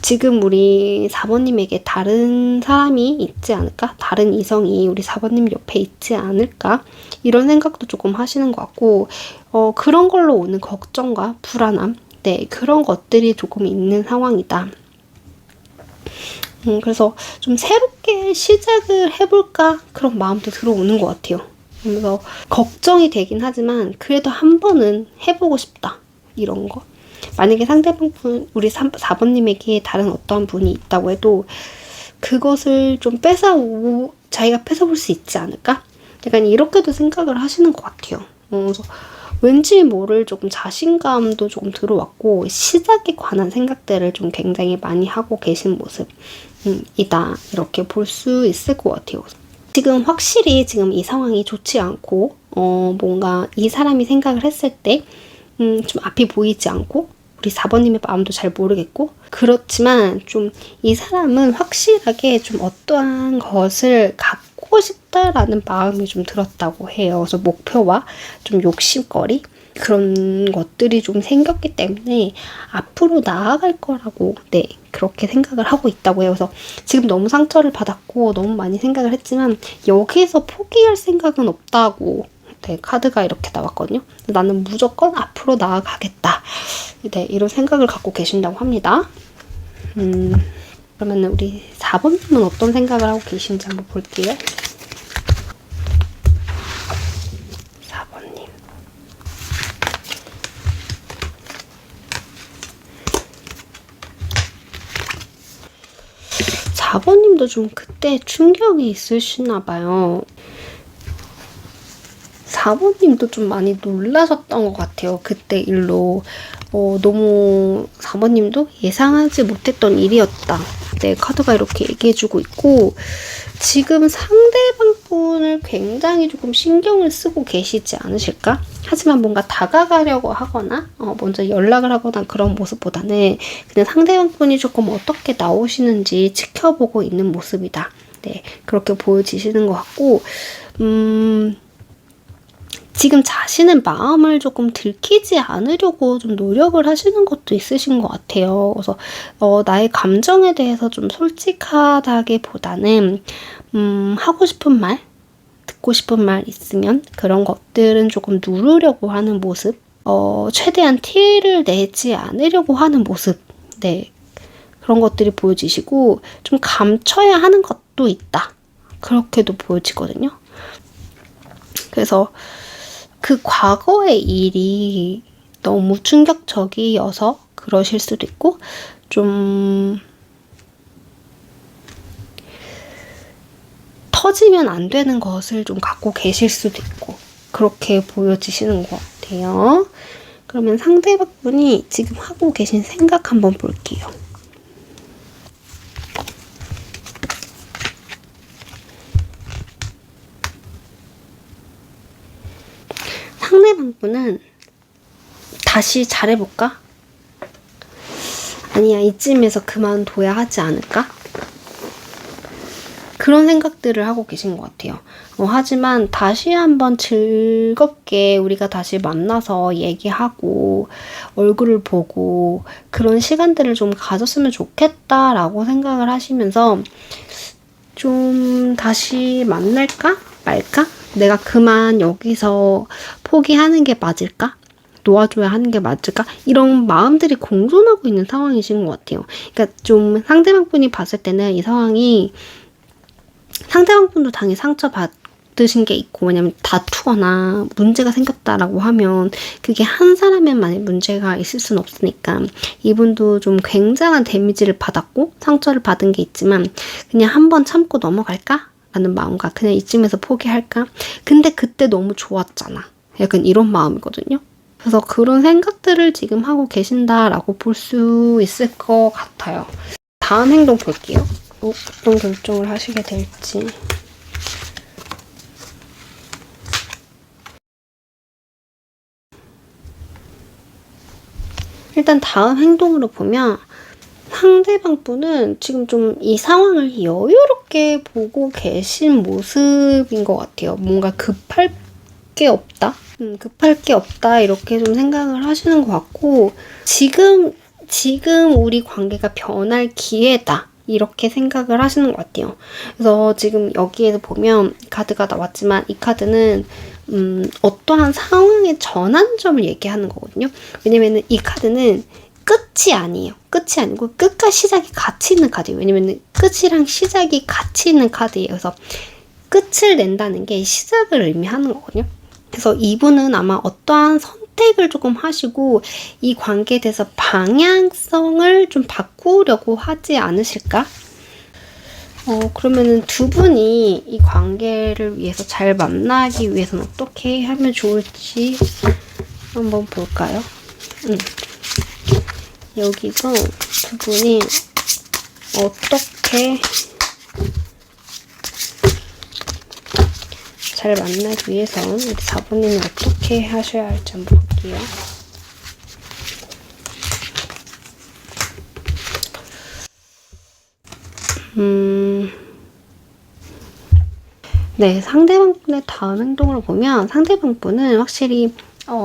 지금 우리 4번님에게 다른 사람이 있지 않을까? 다른 이성이 우리 4번님 옆에 있지 않을까? 이런 생각도 조금 하시는 것 같고 그런 걸로 오는 걱정과 불안함, 네, 그런 것들이 조금 있는 상황이다. 그래서 좀 새롭게 시작을 해볼까? 그런 마음도 들어오는 것 같아요. 그래서 걱정이 되긴 하지만 그래도 한 번은 해보고 싶다. 이런 거. 만약에 상대방 분, 우리 4번님에게 다른 어떠한 분이 있다고 해도 그것을 좀 자기가 뺏어볼 수 있지 않을까? 약간 이렇게도 생각을 하시는 것 같아요. 그래서 왠지 모를 조금 자신감도 조금 들어왔고 시작에 관한 생각들을 좀 굉장히 많이 하고 계신 모습이다. 이렇게 볼 수 있을 것 같아요. 지금 확실히 지금 이 상황이 좋지 않고 뭔가 이 사람이 생각을 했을 때 좀 앞이 보이지 않고 우리 4번님의 마음도 잘 모르겠고 그렇지만 좀 이 사람은 확실하게 좀 어떠한 것을 갖고 싶다라는 마음이 좀 들었다고 해요. 그래서 목표와 좀 욕심거리 그런 것들이 좀 생겼기 때문에 앞으로 나아갈 거라고 네 그렇게 생각을 하고 있다고 해요. 그래서 지금 너무 상처를 받았고 너무 많이 생각을 했지만 여기에서 포기할 생각은 없다고 네, 카드가 이렇게 나왔거든요. 나는 무조건 앞으로 나아가겠다. 네, 이런 생각을 갖고 계신다고 합니다. 그러면 우리 4번님은 어떤 생각을 하고 계신지 한번 볼게요. 4번님. 4번님도 좀 그때 충격이 있으시나 봐요. 4번님도 좀 많이 놀라셨던 것 같아요. 그때 일로. 너무 4번님도 예상하지 못했던 일이었다. 네, 카드가 이렇게 얘기해주고 있고 지금 상대방 분을 굉장히 조금 신경을 쓰고 계시지 않으실까? 하지만 뭔가 다가가려고 하거나 먼저 연락을 하거나 그런 모습보다는 그냥 상대방 분이 조금 어떻게 나오시는지 지켜보고 있는 모습이다. 네, 그렇게 보여지시는 것 같고 지금 자신의 마음을 조금 들키지 않으려고 좀 노력을 하시는 것도 있으신 것 같아요. 그래서 나의 감정에 대해서 좀 솔직하다기보다는 하고 싶은 말, 듣고 싶은 말 있으면 그런 것들은 조금 누르려고 하는 모습, 최대한 티를 내지 않으려고 하는 모습, 네, 그런 것들이 보여지시고 좀 감춰야 하는 것도 있다. 그렇게도 보여지거든요. 그래서 그 과거의 일이 너무 충격적이어서 그러실 수도 있고 좀 터지면 안 되는 것을 좀 갖고 계실 수도 있고 그렇게 보여지시는 것 같아요. 그러면 상대방분이 지금 하고 계신 생각 한번 볼게요. 상대방분은 다시 잘해볼까? 아니야, 이쯤에서 그만둬야 하지 않을까? 그런 생각들을 하고 계신 것 같아요. 하지만 다시 한번 즐겁게 우리가 다시 만나서 얘기하고 얼굴을 보고 그런 시간들을 좀 가졌으면 좋겠다라고 생각을 하시면서 좀 다시 만날까 말까? 내가 그만 여기서 포기하는 게 맞을까? 놓아줘야 하는 게 맞을까? 이런 마음들이 공존하고 있는 상황이신 것 같아요. 그러니까 좀 상대방 분이 봤을 때는 이 상황이 상대방 분도 당연히 상처받으신 게 있고 왜냐면 다투거나 문제가 생겼다라고 하면 그게 한 사람에만의 문제가 있을 수는 없으니까 이분도 좀 굉장한 데미지를 받았고 상처를 받은 게 있지만 그냥 한번 참고 넘어갈까? 라는 마음과 그냥 이쯤에서 포기할까? 근데 그때 너무 좋았잖아. 약간 이런 마음이거든요. 그래서 그런 생각들을 지금 하고 계신다라고 볼 수 있을 것 같아요. 다음 행동 볼게요. 어떤 결정을 하시게 될지. 일단 다음 행동으로 보면 상대방 분은 지금 좀 이 상황을 여유롭게 그렇게 보고 계신 모습인 것 같아요. 뭔가 급할 게 없다? 급할 게 없다 이렇게 좀 생각을 하시는 것 같고 지금 우리 관계가 변할 기회다 이렇게 생각을 하시는 것 같아요. 그래서 지금 여기에서 보면 카드가 나왔지만 이 카드는 어떠한 상황의 전환점을 얘기하는 거거든요. 왜냐면은 이 카드는 끝이 아니에요. 끝이 아니고 끝과 시작이 같이 있는 카드예요. 왜냐면은 끝이랑 시작이 같이 있는 카드예요. 그래서 끝을 낸다는 게 시작을 의미하는 거거든요. 그래서 이분은 아마 어떠한 선택을 조금 하시고 이 관계에 대해서 방향성을 좀 바꾸려고 하지 않으실까? 그러면은 두 분이 이 관계를 위해서 잘 만나기 위해서는 어떻게 하면 좋을지 한번 볼까요? 여기서 두 분이 어떻게 잘 만나기 위해서 우리 4번님이 어떻게 하셔야 할지 한번 볼게요. 네, 상대방분의 다음 행동을 보면 상대방분은 확실히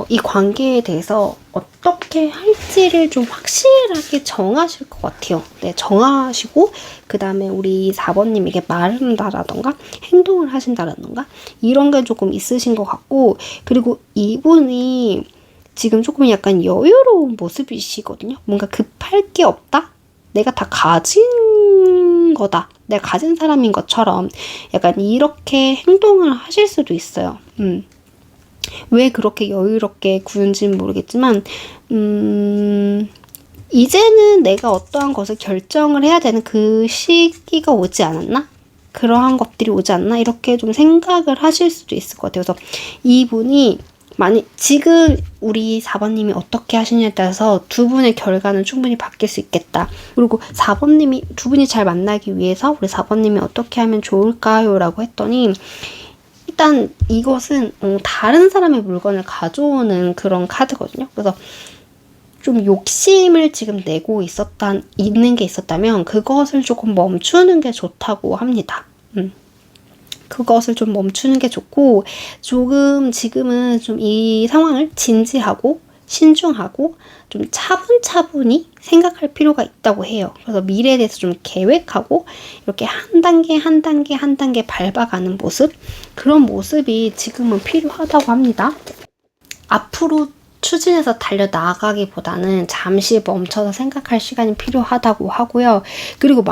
이 관계에 대해서 어떻게 할지를 좀 확실하게 정하실 것 같아요. 네, 정하시고 그 다음에 우리 4번님에게 말한다라던가 행동을 하신다라던가 이런 게 조금 있으신 것 같고 그리고 이분이 지금 조금 약간 여유로운 모습이시거든요. 뭔가 급할 게 없다? 내가 다 가진 거다. 내가 가진 사람인 것처럼 약간 이렇게 행동을 하실 수도 있어요. 왜 그렇게 여유롭게 구는지는 모르겠지만 이제는 내가 어떠한 것을 결정을 해야 되는 그 시기가 오지 않았나? 그러한 것들이 오지 않나? 이렇게 좀 생각을 하실 수도 있을 것 같아요. 그래서 이분이 지금 우리 4번님이 어떻게 하시냐에 따라서 두 분의 결과는 충분히 바뀔 수 있겠다. 그리고 4번님이 두 분이 잘 만나기 위해서 우리 4번님이 어떻게 하면 좋을까요? 라고 했더니 일단 이것은 다른 사람의 물건을 가져오는 그런 카드거든요. 그래서 좀 욕심을 지금 내고 있는 게 있었다면 그것을 조금 멈추는 게 좋다고 합니다. 그것을 좀 멈추는 게 좋고 조금 지금은 좀 이 상황을 진지하고 신중하고 좀 차분차분히 생각할 필요가 있다고 해요. 그래서 미래에 대해서 좀 계획하고 이렇게 한 단계 밟아가는 모습 그런 모습이 지금은 필요하다고 합니다. 앞으로 추진해서 달려나가기보다는 잠시 멈춰서 생각할 시간이 필요하다고 하고요. 그리고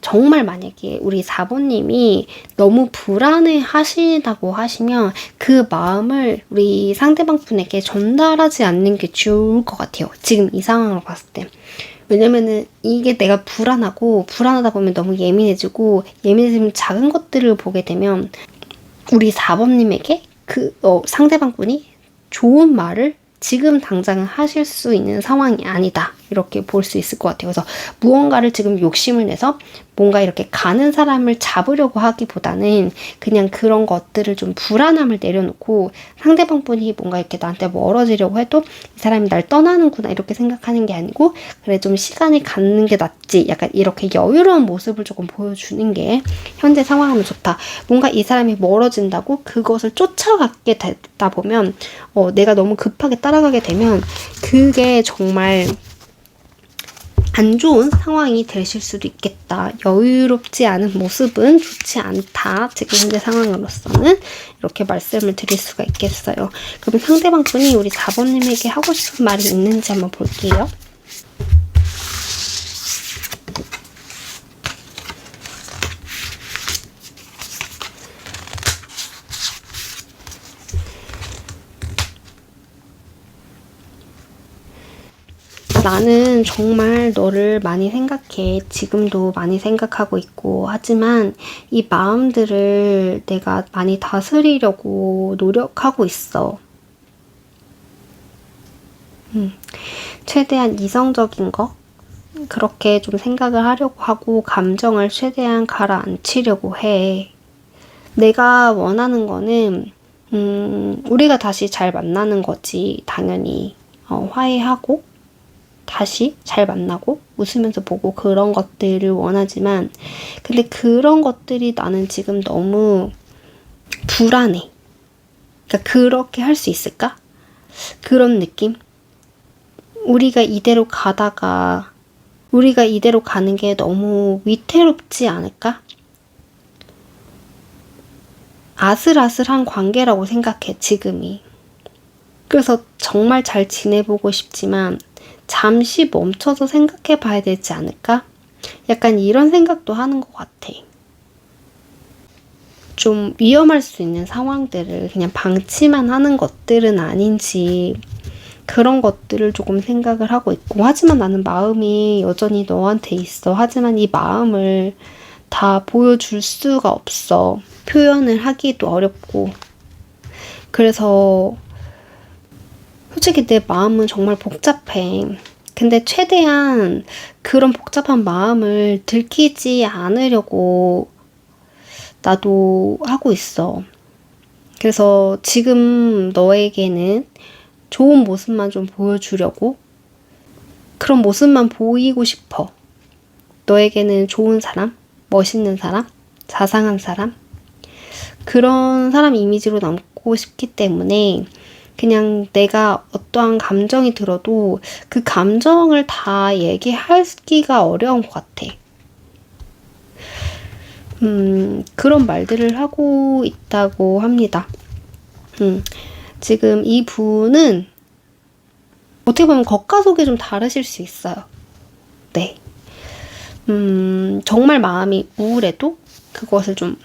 정말 만약에 우리 4번님이 너무 불안해 하시다고 하시면 그 마음을 우리 상대방 분에게 전달하지 않는 게 좋을 것 같아요. 지금 이 상황으로 봤을 때. 왜냐면은 이게 내가 불안하다 보면 너무 예민해지면 작은 것들을 보게 되면 우리 4번님에게 상대방 분이 좋은 말을 지금 당장은 하실 수 있는 상황이 아니다. 이렇게 볼 수 있을 것 같아요. 그래서 무언가를 지금 욕심을 내서 뭔가 이렇게 가는 사람을 잡으려고 하기보다는 그냥 그런 것들을 좀 불안함을 내려놓고 상대방 분이 뭔가 이렇게 나한테 멀어지려고 해도 이 사람이 날 떠나는구나 이렇게 생각하는 게 아니고 그래 좀 시간이 갖는 게 낫지 약간 이렇게 여유로운 모습을 조금 보여주는 게 현재 상황은 좋다. 뭔가 이 사람이 멀어진다고 그것을 쫓아가게 되다 보면 내가 너무 급하게 따라가게 되면 그게 정말 안 좋은 상황이 되실 수도 있겠다. 여유롭지 않은 모습은 좋지 않다. 지금 현재 상황으로서는 이렇게 말씀을 드릴 수가 있겠어요. 그럼 상대방 분이 우리 4번님에게 하고 싶은 말이 있는지 한번 볼게요. 나는 정말 너를 많이 생각해. 지금도 많이 생각하고 있고 하지만 이 마음들을 내가 많이 다스리려고 노력하고 있어. 최대한 이성적인 거 그렇게 좀 생각을 하려고 하고 감정을 최대한 가라앉히려고 해. 내가 원하는 거는 우리가 다시 잘 만나는 거지. 당연히 화해하고 다시 잘 만나고 웃으면서 보고 그런 것들을 원하지만 근데 그런 것들이 나는 지금 너무 불안해. 그러니까 그렇게 할 수 있을까? 그런 느낌? 우리가 이대로 가다가 우리가 이대로 가는 게 너무 위태롭지 않을까? 아슬아슬한 관계라고 생각해, 지금이. 그래서 정말 잘 지내보고 싶지만 잠시 멈춰서 생각해 봐야 되지 않을까? 약간 이런 생각도 하는 것 같아. 좀 위험할 수 있는 상황들을 그냥 방치만 하는 것들은 아닌지 그런 것들을 조금 생각을 하고 있고 하지만 나는 마음이 여전히 너한테 있어. 하지만 이 마음을 다 보여줄 수가 없어. 표현을 하기도 어렵고 그래서 솔직히 내 마음은 정말 복잡해. 근데 최대한 그런 복잡한 마음을 들키지 않으려고 나도 하고 있어. 그래서 지금 너에게는 좋은 모습만 좀 보여주려고 그런 모습만 보이고 싶어. 너에게는 좋은 사람, 멋있는 사람, 자상한 사람 그런 사람 이미지로 남고 싶기 때문에 그냥 내가 어떠한 감정이 들어도 그 감정을 다 얘기하기가 어려운 것 같아. 그런 말들을 하고 있다고 합니다. 지금 이 분은 어떻게 보면 겉과 속이 좀 다르실 수 있어요. 네. 정말 마음이 우울해도 그것을 좀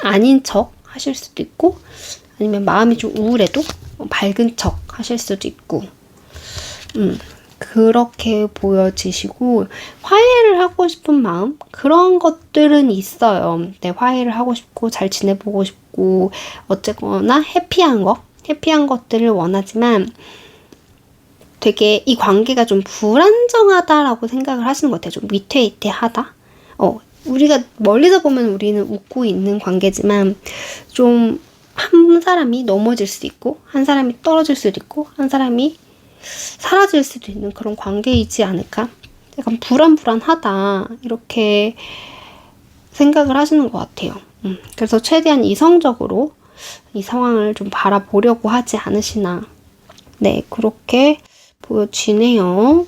아닌 척 하실 수도 있고 아니면 마음이 좀 우울해도 밝은 척 하실 수도 있고 그렇게 보여지시고 화해를 하고 싶은 마음 그런 것들은 있어요. 네, 화해를 하고 싶고 잘 지내보고 싶고 어쨌거나 해피한 것들을 원하지만 되게 이 관계가 좀 불안정하다라고 생각을 하시는 것 같아요. 좀 위태위태하다. 우리가 멀리서 보면 우리는 웃고 있는 관계지만 좀 한 사람이 넘어질 수도 있고 한 사람이 떨어질 수도 있고 한 사람이 사라질 수도 있는 그런 관계이지 않을까? 약간 불안불안하다 이렇게 생각을 하시는 것 같아요. 그래서 최대한 이성적으로 이 상황을 좀 바라보려고 하지 않으시나. 네, 그렇게 보여지네요.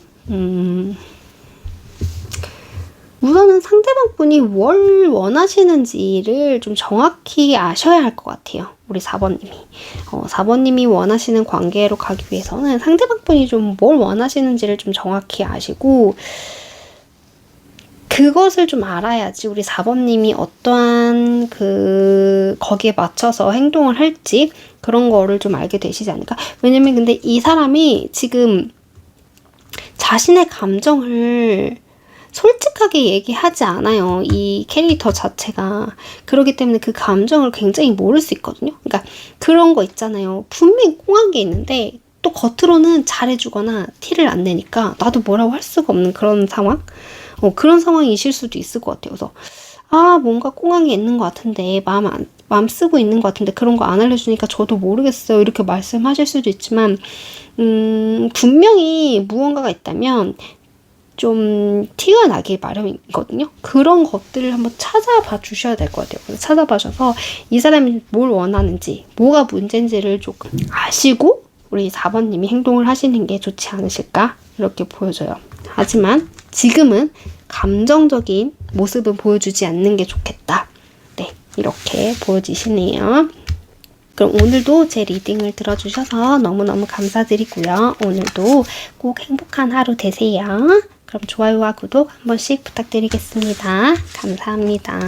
우선은 상대방 분이 뭘 원하시는지를 좀 정확히 아셔야 할 것 같아요. 우리 4번님이. 4번님이 원하시는 관계로 가기 위해서는 상대방 분이 좀 뭘 원하시는지를 좀 정확히 아시고 그것을 좀 알아야지 우리 4번님이 어떠한 거기에 맞춰서 행동을 할지 그런 거를 좀 알게 되시지 않을까? 왜냐면 근데 이 사람이 지금 자신의 감정을 솔직하게 얘기하지 않아요. 이 캐릭터 자체가. 그렇기 때문에 그 감정을 굉장히 모를 수 있거든요. 그러니까 그런 거 있잖아요. 분명히 꽁한 게 있는데 또 겉으로는 잘해주거나 티를 안 내니까 나도 뭐라고 할 수가 없는 그런 상황? 그런 상황이실 수도 있을 것 같아요. 그래서 뭔가 꽁한 게 있는 것 같은데 마음 쓰고 있는 것 같은데 그런 거 안 알려주니까 저도 모르겠어요. 이렇게 말씀하실 수도 있지만 분명히 무언가가 있다면 좀 티가 나길 마련이거든요. 그런 것들을 한번 찾아봐 주셔야 될 것 같아요. 찾아봐셔서 이 사람이 뭘 원하는지, 뭐가 문제인지를 조금 아시고 우리 4번님이 행동을 하시는 게 좋지 않으실까? 이렇게 보여져요. 하지만 지금은 감정적인 모습은 보여주지 않는 게 좋겠다. 네, 이렇게 보여지시네요. 그럼 오늘도 제 리딩을 들어주셔서 너무너무 감사드리고요. 오늘도 꼭 행복한 하루 되세요. 그럼 좋아요와 구독 한 번씩 부탁드리겠습니다. 감사합니다.